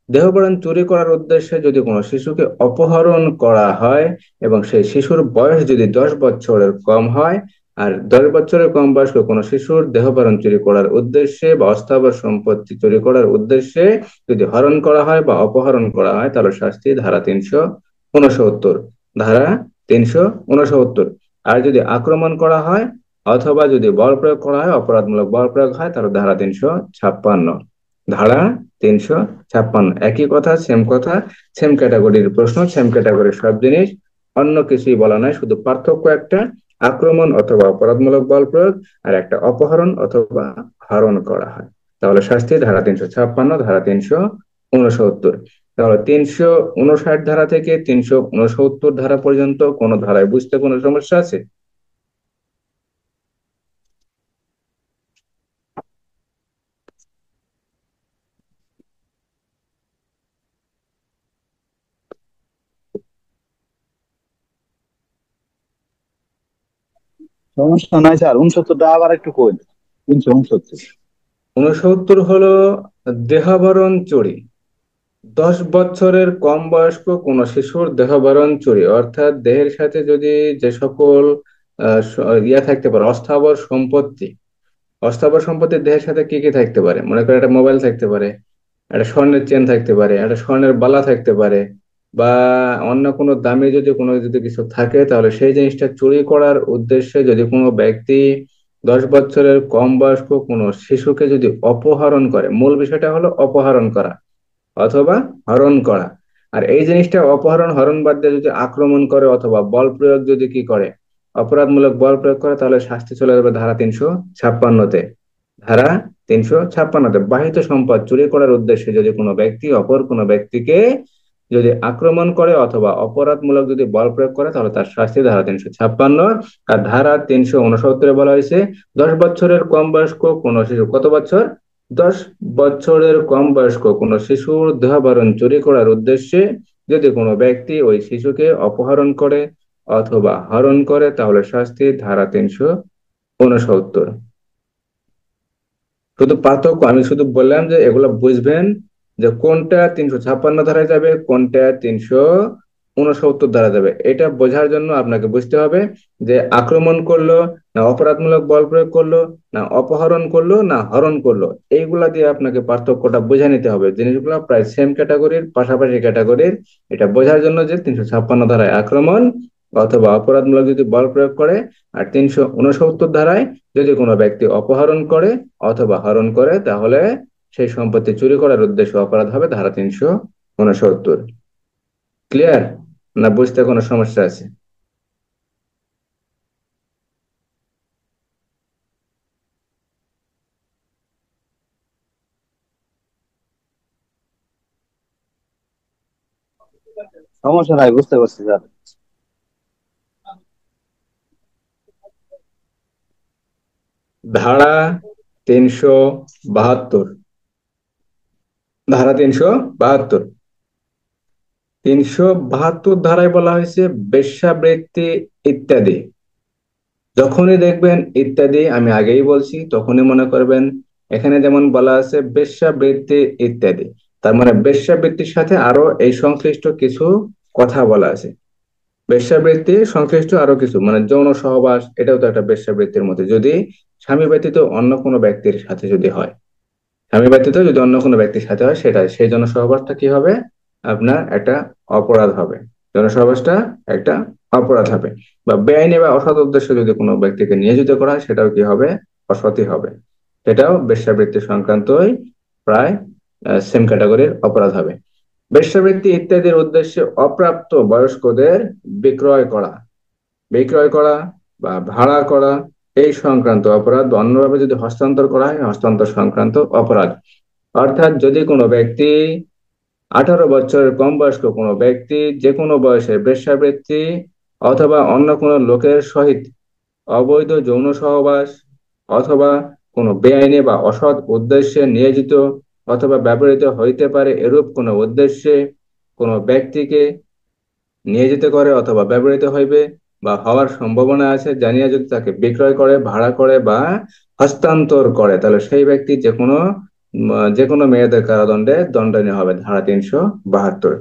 S1: দেহধারণ চুরি করার উদ্দেশ্যে যদি কোনো শিশুকে অপহরণ করা হয় এবং সেই শিশুর বয়স যদি 10 বছরের কম হয়, আর 10 বছরের কম বয়স্ক কোনো শিশুর দেহধারণ চুরি করার উদ্দেশ্যে বা অস্থাবর সম্পত্তি চুরি করার উদ্দেশ্যে যদি হরণ করা হয় বা অপহরণ করা হয়, তাহলে শাস্তি ধারা 369। ধারা 369। আর যদি আক্রমণ করা হয় অথবা যদি বল প্রয়োগ করা হয়, অপরাধমূলক বল প্রয়োগ হয়, তাহলে ধারা 356। ধারা 356। একই কথা, সেম কথা, সেম ক্যাটাগরির প্রশ্ন, সেম ক্যাটাগরির সব জিনিস, অন্য কিছুই বলা নাই, শুধু পার্থক্য একটা, আক্রমণ অথবা অপরাধমূলক বল প্রয়োগ, আর একটা অপহরণ অথবা হরণ করা হয়। তাহলে শাস্তি ধারা 356, ধারা 369। তাহলে 359 ধারা থেকে 369 ধারা পর্যন্ত কোন ধারায় বুঝতে কোনো সমস্যা আছে?
S3: সমস্যা নাই স্যার, 69টা আবার একটু কই। 369।
S1: 69 হলো দেহাবরণ চুরি। 10 বছরের কম বয়স্ক কোন শিশুর দেহবরণ চুরি, অর্থাৎ দেহের সাথে যদি যে সকল ইয়া থাকতে পারে, অস্থাবর সম্পত্তি। অস্থাবর সম্পত্তি দেহের সাথে কি কি থাকতে পারে? মনে করেন একটা মোবাইল থাকতে পারে, একটা স্বর্ণের চেন থাকতে পারে, একটা স্বর্ণের বালা থাকতে পারে, বা অন্য কোনো দামি যদি কিছু থাকে, তাহলে সেই জিনিসটা চুরি করার উদ্দেশ্যে যদি কোনো ব্যক্তি 10 বছরের কম বয়স্ক কোনো শিশুকে যদি অপহরণ করে, মূল বিষয়টা হলো অপহরণ করা অথবা হরণ করা। আর এই জিনিসটা অপহরণ হরণ বাদ দিয়ে যদি আক্রমণ করে অথবা বল প্রয়োগ যদি কি করে, অপরাধমূলক বল প্রয়োগ করে, তাহলে শাস্তি চলে যাবে ধারা 356-তে। ধারা 356-তে বাহিত সম্পদ চুরি করার উদ্দেশ্যে যদি কোনো ব্যক্তি অপর কোনো ব্যক্তিকে যদি আক্রমণ করে অথবা অপরাধমূলক যদি বল প্রয়োগ করে, তাহলে তার শাস্তি ধারা 356। আর ধারা 369-এ বলা হয়েছে 10 বছরের কম বয়স্ক কোনো শিশু, কত বছর? 10 বছরের কম বয়স্ক কোনো শিশুর দেহাবরণ চুরি করার উদ্দেশ্যে যদি কোনো ব্যক্তি ওই শিশুকে অপহরণ করে অথবা হরণ করে, তাহলে শাস্তি ধারা 369। শুধু পার্থক্য আমি শুধু বললাম যে এগুলো বুঝবেন যে কোনটা 356 ধারায় যাবে, কোনটা 69 ধারা যাবে। এটা বোঝার জন্য আপনাকে বুঝতে হবে যে আক্রমণ করলো, না অপরাধমূলক বল প্রয়োগ করলো, না অপহরণ করলো, না হরণ করলো। এইগুলা দিয়ে আপনাকে পার্থক্যটা বুঝে নিতে হবে। জিনিসগুলো প্রায় সেম ক্যাটাগরির, পাশাপাশি ক্যাটাগরির। এটা বোঝার জন্য যে 356 ধারায় আক্রমণ অথবা অপরাধমূলক যদি বল প্রয়োগ করে, আর 369 ধারায় যদি কোনো ব্যক্তি অপহরণ করে অথবা হরণ করে, তাহলে সেই সম্পত্তি চুরি করার উদ্দেশ্যে অপরাধ হবে ধারা 369। ক্লিয়ার? না বুঝতে কোনো সমস্যা আছে?
S3: সমস্যা নাই, বুঝতে পারছি স্যার।
S1: ধারা 372। ধারা 372। 372 ধারায় বলা হয়েছে বেশ্যাবৃত্তি ইত্যাদি। যখনই দেখবেন ইত্যাদি, আমি আগেই বলছি, তখনই মনে করবেন এখানে যেমন বলা আছে বেশ্যাবৃত্তি ইত্যাদি, তার মানে বেশ্যাবৃত্তির সাথে আরো এই সংশ্লিষ্ট কিছু কথা বলা আছে। বেশ্যাবৃত্তি সংশ্লিষ্ট আরো কিছু, মানে যৌন সহবাস, এটাও তো একটা বেশ্যাবৃত্তির মধ্যে, যদি স্বামী ব্যতীত অন্য কোনো ব্যক্তির সাথে যদি হয়। স্বামী ব্যতীত যদি অন্য কোনো ব্যক্তির সাথে হয়, সেটা সেই যৌন সহবাসটা কি হবে? আপনার একটা অপরাধ হবে। যৌন সহবাসটা একটা অপরাধ হবে। বা বেআইনি বা অসৎ উদ্দেশ্যে যদি কোনো ব্যক্তিকে নিয়োজিত করা হয়, সেটাও কি হবে? অসৎই হবে। সেটাও বেশ্যাবৃত্তি সংক্রান্তই, প্রায় সেম ক্যাটাগরির অপরাধ হবে। বেশ্যাবৃত্তি ইত্যাদির উদ্দেশ্যে অপ্রাপ্ত বয়স্কদের বিক্রয় করা, বিক্রয় করা বা ভাড়া করা, এই সংক্রান্ত অপরাধ, বা অন্যভাবে যদি হস্তান্তর করা হয়, হস্তান্তর সংক্রান্ত অপরাধ। অর্থাৎ যদি কোনো ব্যক্তি 18 বছরের কম বয়স্ক কোনো ব্যক্তি যে কোনো বয়সে বেশ্যাবৃত্তি অথবা অন্য কোনো লোকের সহিত অবৈধ যৌন সহবাস অথবা কোনো বেআইনি বা অসৎ উদ্দেশ্যে নিয়োজিত অথবা ব্যবহৃত হইতে পারে, এরূপ কোনো উদ্দেশ্যে কোনো ব্যক্তিকে নিয়োজিত করে অথবা ব্যবহৃত হইবে বা হওয়ার সম্ভাবনা আছে জানিয়া যদি তাকে বিক্রয় করে, ভাড়া করে বা হস্তান্তর করে, তাহলে সেই ব্যক্তি যে কোনো মেয়াদের কারাদণ্ডে দণ্ডনীয় হবে, ধারা 372।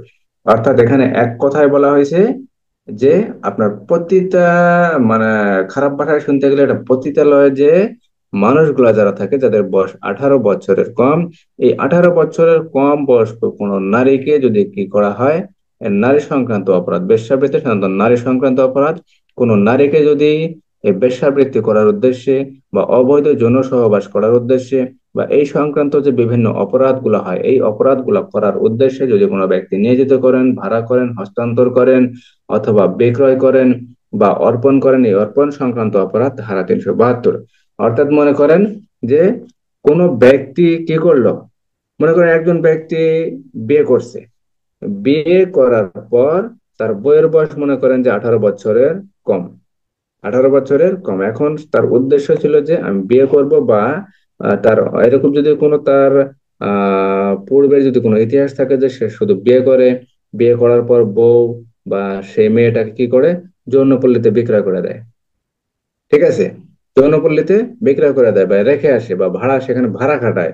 S1: অর্থাৎ এখানে এক কথায় বলা হয়েছে যে আপনার পতিতা, মানে খারাপ ভাষায় শুনতে গেলে এটা পতিতালয়ে যে মানুষগুলা যারা থাকে, যাদের বয়স 18 বছরের কম, এই 18 বছরের কম বয়স্ক কোন নারীকে যদি কি করা হয়, নারী সংক্রান্ত অপরাধ, বেশ্যাবৃত্তি সাধারণত নারী সংক্রান্ত অপরাধ, কোন নারীকে যদি এই বেশ্যাবৃত্তি করার উদ্দেশ্যে বা অবৈধ যৌন সহবাস করার উদ্দেশ্যে বা এই সংক্রান্ত যে বিভিন্ন অপরাধগুলো হয়, এই অপরাধগুলো করার উদ্দেশ্যে যদি কোনো ব্যক্তি নিয়োজিত করেন, ভাড়া করেন, হস্তান্তর করেন অথবা বিক্রয় করেন বা অর্পণ করেন, এই অর্পণ সংক্রান্ত অপরাধ ধারা 372। অর্থাৎ মনে করেন যে কোনো ব্যক্তি কি করলো, মনে করেন একজন ব্যক্তি বিয়ে করছে, বিয়ে করার পর তার বউয়ের বয়স মনে করেন যে 18 বছরের কম, 18 বছরের কম। এখন তার উদ্দেশ্য ছিল যে আমি বিয়ে করব, বা তার এরকম যদি কোনো তার পূর্বের যদি কোনো ইতিহাস থাকে যে সে শুধু বিয়ে করে, বিয়ে করার পর বউ বা সেই মেয়েটাকে কি করে, যৌনপল্লীতে বিক্রয় করে দেয়। ঠিক আছে? যৌনপল্লীতে বিক্রয় করে দেয় বা রেখে আসে বা ভাড়া, সেখানে ভাড়া খাটায়,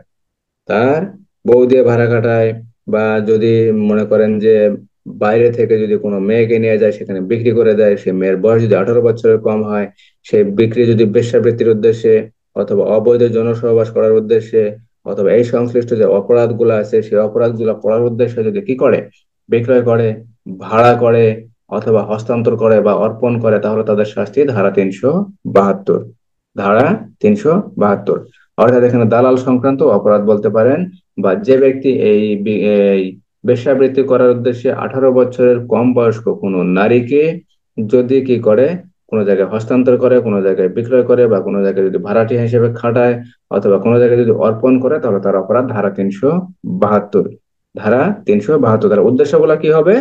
S1: তার বউ দিয়ে ভাড়া কাটায়। বা যদি মনে করেন যে বাইরে থেকে যদি কোনো মেয়েকে নিয়ে যায়, সেখানে বিক্রি করে দেয়, সে মেয়ের বয়স যদি 18 বছরের কম হয়, সে বিক্রি যদি বেশ্যাবৃত্তির উদ্দেশ্যে অথবা অবৈধ যৌন সহবাস করার উদ্দেশ্যে অথবা এই সংশ্লিষ্ট যে অপরাধগুলো আছে সেই অপরাধগুলো করার উদ্দেশ্যে যদি কি করে, বিক্রয় করে, ভাড়া করে অথবা হস্তান্তর করে বা অর্পণ করে, তাহলে তাদের শাস্তি ধারা 372। ধারা 372। অর্থাৎ এখানে দালাল সংক্রান্ত অপরাধ বলতে পারেন, বা যে ব্যক্তি এই বেশ্যাবৃত্তি করার উদ্দেশ্যে 18 বছরের কম বয়স্ক কোনো নারীকে যদি কি করে, কোনো জায়গায় হস্তান্তর করে, কোনো জায়গায় বিক্রয় করে বা কোনো জায়গায় যদি ভাড়াটিয়া হিসেবে খাটায় অথবা কোনো জায়গায় যদি অর্পণ করে, তাহলে তার অপরাধ ধারা 372। ধারা 372 তার উদ্দেশ্য বলা কি হবে?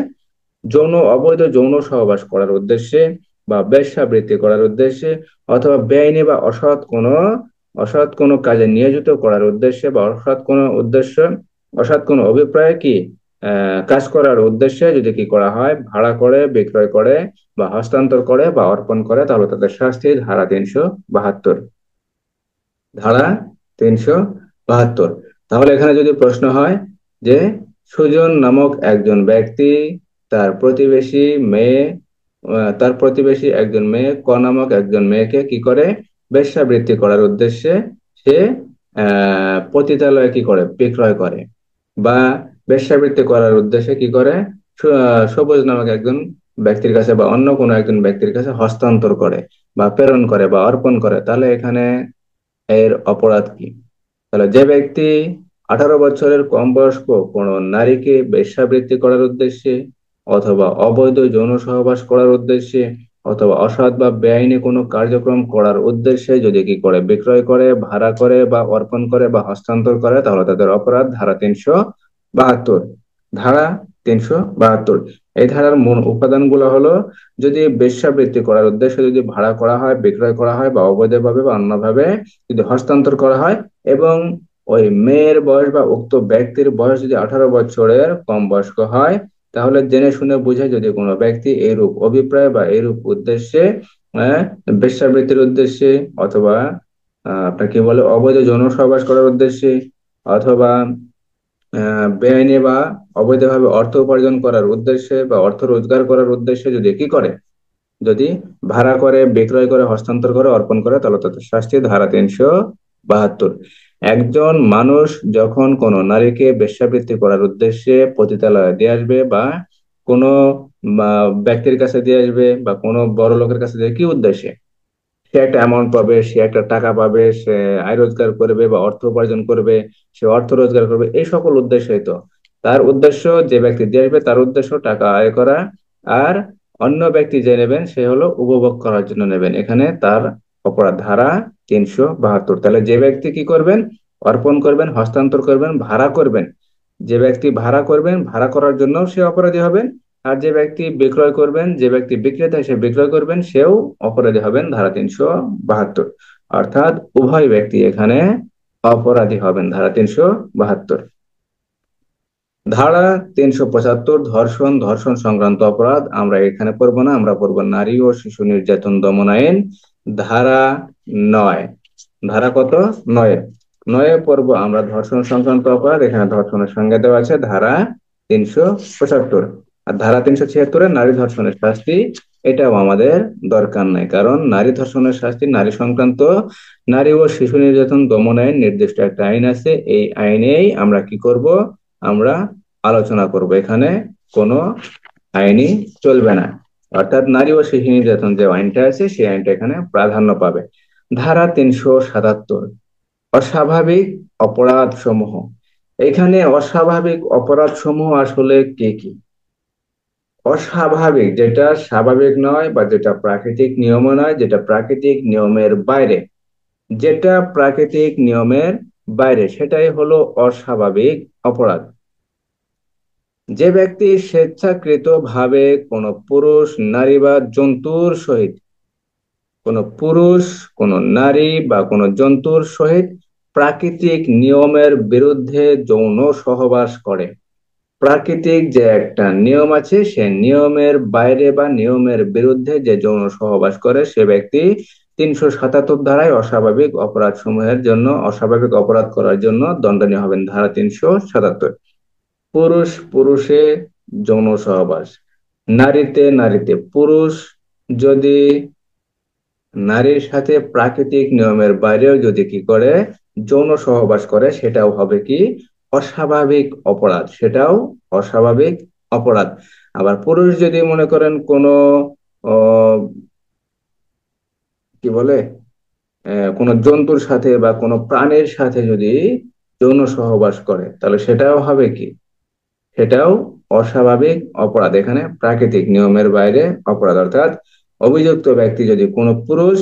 S1: অবৈধ যৌন সহবাস করার উদ্দেশ্যে বা বেশ্যাবৃত্তি করার উদ্দেশ্যে অথবা বেআইনি বা অসৎ কোনো কাজে নিয়োজিত করার উদ্দেশ্যে বা অসৎ কোনো অভিপ্রায়ে কি কাজ করার উদ্দেশ্যে যদি কি করা হয়, ভাড়া করে, বিক্রয় করে বা হস্তান্তর করে বা অর্পণ করে, তাহলে তাদের শাস্তি ধারা 372। ধারা 372। তাহলে এখানে যদি প্রশ্ন হয় যে সুজন নামক একজন ব্যক্তি তার প্রতিবেশী মেয়ে তার প্রতিবেশী একজন মেয়ে ক নামক একজন মেয়েকে কি করে, বেশ্যাবৃত্তি করার উদ্দেশ্যে সে পতিতালয়ে কি করে, বিক্রয় করে। বা বেশ্যাবৃত্তি করার উদ্দেশ্যে কি করে, সবুজ নামক একজন ব্যক্তির কাছে বা অন্য কোনো একজন ব্যক্তির কাছে হস্তান্তর করে বা প্রেরণ করে বা অর্পণ করে, তাহলে এখানে এর অপরাধ কি? তাহলে যে ব্যক্তি 18 বছরের কম বয়স্ক কোনো নারীকে বেশ্যাবৃত্তি করার উদ্দেশ্যে অথবা অবৈধ যৌন সহবাস করার উদ্দেশ্যে অথবা অসৎ বা বেআইনি কোনো কার্যক্রম করার উদ্দেশ্যে যদি কি করে, বিক্রয় করে, ভাড়া করে বা অর্পণ করে বা হস্তান্তর করে, তাহলে তাদের অপরাধ ধারা 372। ধারা 372, এই ধারার মূল উপাদানগুলো হলো, যদি বেশ্যাবৃত্তি করার উদ্দেশ্যে যদি ভাড়া করা হয়, বিক্রয় করা হয় বা অবৈধভাবে বা অন্যভাবে যদি হস্তান্তর করা হয়, এবং ওই মেয়ের বয়স বা উক্ত ব্যক্তির বয়স যদি 18 বছরের কম বয়স্ক হয়, তাহলে জেনে শুনে বুঝে যদি কোনো ব্যক্তি এইরূপ অভিপ্রায় বা এইরূপ উদ্দেশ্যে, আহ, বেশ্যাবৃত্তির উদ্দেশ্যে অথবা আপনার কি বলে অবৈধ যৌন সহবাস করার উদ্দেশ্যে অথবা বেআইনি বা অবৈধভাবে অর্থ উপার্জন করার উদ্দেশ্যে বা অর্থ রোজগার করার উদ্দেশ্যে যদি কি করে, যদি ভাড়া করে, বিক্রয় করে, হস্তান্তর করে, অর্পণ করে, তাহলে তাদের শাস্তি ধারা 372। একজন মানুষ যখন কোনো নারীকে বেশ্যাবৃত্তি করার উদ্দেশ্যে পতিতালয়ে দিয়ে আসবে বা কোনো ব্যক্তির কাছে দিয়ে আসবে বা কোনো বড় লোকের কাছে দিয়ে, কি উদ্দেশ্যে? সে একটা অ্যামাউন্ট পাবে, সে একটা টাকা পাবে, সে আয় রোজগার করবে বা অর্থ উপার্জন করবে, সে অর্থ রোজগার করবে, এই সকল উদ্দেশ্যই তো। তার উদ্দেশ্য, যে ব্যক্তি দিয়ে আসবে তার উদ্দেশ্য টাকা আয় করা, আর অন্য ব্যক্তি যে নেবেন সে হলো উপভোগ করার জন্য নেবেন। এখানে তার অপরাধ ধারা 372। তাহলে যে ব্যক্তি কি করবেন, অর্পণ করবেন, হস্তান্তর করবেন, ভাড়া করবেন, যে ব্যক্তি ভাড়া করবেন, ভাড়া করার জন্য সে অপরাধী হবেন। আর যে ব্যক্তি বিক্রয় করবেন, যে ব্যক্তি বিক্রেতা সে বিক্রয় করবেন, সেও অপরাধী হবেন ধারা 372। অর্থাৎ উভয় ব্যক্তি এখানে অপরাধী হবেন ধারা 372। ধারা 375 ধর্ষণ, ধর্ষণ সংক্রান্ত অপরাধ আমরা এখানে পড়বো না, আমরা পড়বো নারী ও শিশু নির্যাতন দমন আইন ধারা 9। ধারা কত? 9। 9 পর্ব আমরা ধর্ষণ সংক্রান্ত অপরাধ, এখানে ধর্ষণের সংজ্ঞা দেওয়া আছে ধারা 375। আর ধারা 376 নারী ধর্ষণের শাস্তি, এটাও আমাদের দরকার নাই, কারণ নারী ধর্ষণের শাস্তি, নারী সংক্রান্ত, নারী ও শিশু নির্যাতন দমন আইন নির্দিষ্ট একটা আইন আছে, এই আইনেই আমরা কি করব, আমরা আলোচনা করব। এখানে কোনো আইনই চলবে না, অর্থাৎ নারী ও শিশু নির্যাতন যে আইনটা আছে সেই আইনটা এখানে প্রাধান্য পাবে। ধারা 377 অস্বাভাবিক অপরাধ সমূহ। এখানে অস্বাভাবিক অপরাধ সমূহ আসলে কি কি? অস্বাভাবিক যেটা স্বাভাবিক নয় বা যেটা প্রাকৃতিক নিয়ম নয়, যেটা প্রাকৃতিক নিয়মের বাইরে, যেটা প্রাকৃতিক নিয়মের বাইরে সেটাই হলো অস্বাভাবিক অপরাধ। যে ব্যক্তি স্বেচ্ছাকৃতভাবে কোনো পুরুষ, নারী বা জন্তুর সহিত, কোনো পুরুষ, কোনো নারী বা কোনো জন্তুর সহিত প্রাকৃতিক নিয়মের বিরুদ্ধে যৌন সহবাস করে, প্রাকৃতিক যে একটা নিয়ম আছে সে নিয়মের বাইরে বা নিয়মের বিরুদ্ধে যে যৌন সহবাস করে, সে ব্যক্তি 377 ধারায় অস্বাভাবিক অপরাধ সমূহের জন্য, অস্বাভাবিক অপরাধ করার জন্য দণ্ডনীয় হবেন ধারা 377। পুরুষ পুরুষে যৌন সহবাস, নারীতে নারীতে, পুরুষ যদি নারীর সাথে প্রাকৃতিক নিয়মের বাইরেও যদি কি করে, যৌন সহবাস করে, সেটাও হবে কি, অস্বাভাবিক অপরাধ, সেটাও অস্বাভাবিক অপরাধ। আবার পুরুষ যদি মনে করেন কোনো আহ, কি বলে কোনো জন্তুর সাথে বা কোনো প্রাণীর সাথে যদি যৌন সহবাস করে, তাহলে সেটাও হবে কি, সেটাও অস্বাভাবিক অপরাধ। এখানে প্রাকৃতিক নিয়মের বাইরে অপরাধ, অর্থাৎ অভিযুক্ত ব্যক্তি যদি কোনো পুরুষ,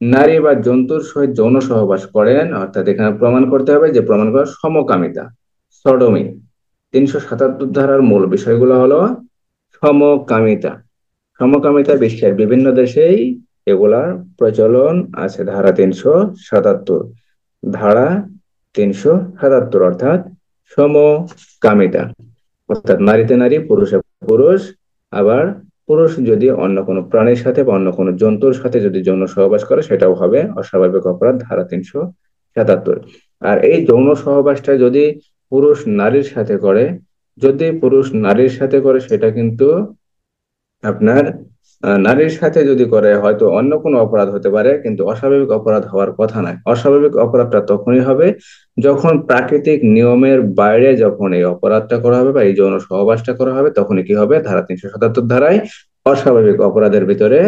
S1: নারী বা জন্তুর সহিত যৌন সহবাস করেন, অর্থাৎ এখানে প্রমাণ করতে হবে, যে প্রমাণ করা সমকামিতা, সডমি। 377 ধারার মূল বিষয়গুলো হলো সমকামিতা। সমকামিতা বিশ্বের বিভিন্ন দেশেই এগুলার প্রচলন আছে। ধারা 377, ধারা 377 অর্থাৎ সমকামিতা, অর্থাৎ নারীতে নারী, পুরুষে পুরুষ। আবার পুরুষ যদি অন্য কোনো প্রাণীর সাথে বা অন্য কোনো জন্তুর সাথে যদি যৌন সহবাস করে, সেটাও হবে অস্বাভাবিক অপরাধ ধারা 377। আর এই যৌন সহবাসটা যদি পুরুষ নারীর সাথে করে, যদি পুরুষ নারীর সাথে করে সেটা কিন্তু আপনার নারীর সাথে যদি করে হয়তো অন্য কোনো অপরাধ হতে পারে, কিন্তু অস্বাভাবিক অপরাধ হওয়ার কথা নয়। অস্বাভাবিক অপরাধটা তখনই হবে যখন প্রাকৃতিক নিয়মের বাইরে, যখন এই অপরাধটা করা হবে বা এই যৌন সহবাসটা করা হবে, তখনই কি হবে, ধারা 377 ধারায় অস্বাভাবিক অপরাধের ভিতরে,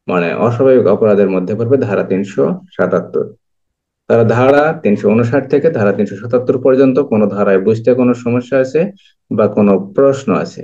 S1: মানে অস্বাভাবিক অপরাধের মধ্যে পড়বে ধারা 377। তারা ধারা 359 থেকে ধারা 377 পর্যন্ত কোন ধারায় বুঝতে কোনো সমস্যা আছে বা কোনো প্রশ্ন আছে?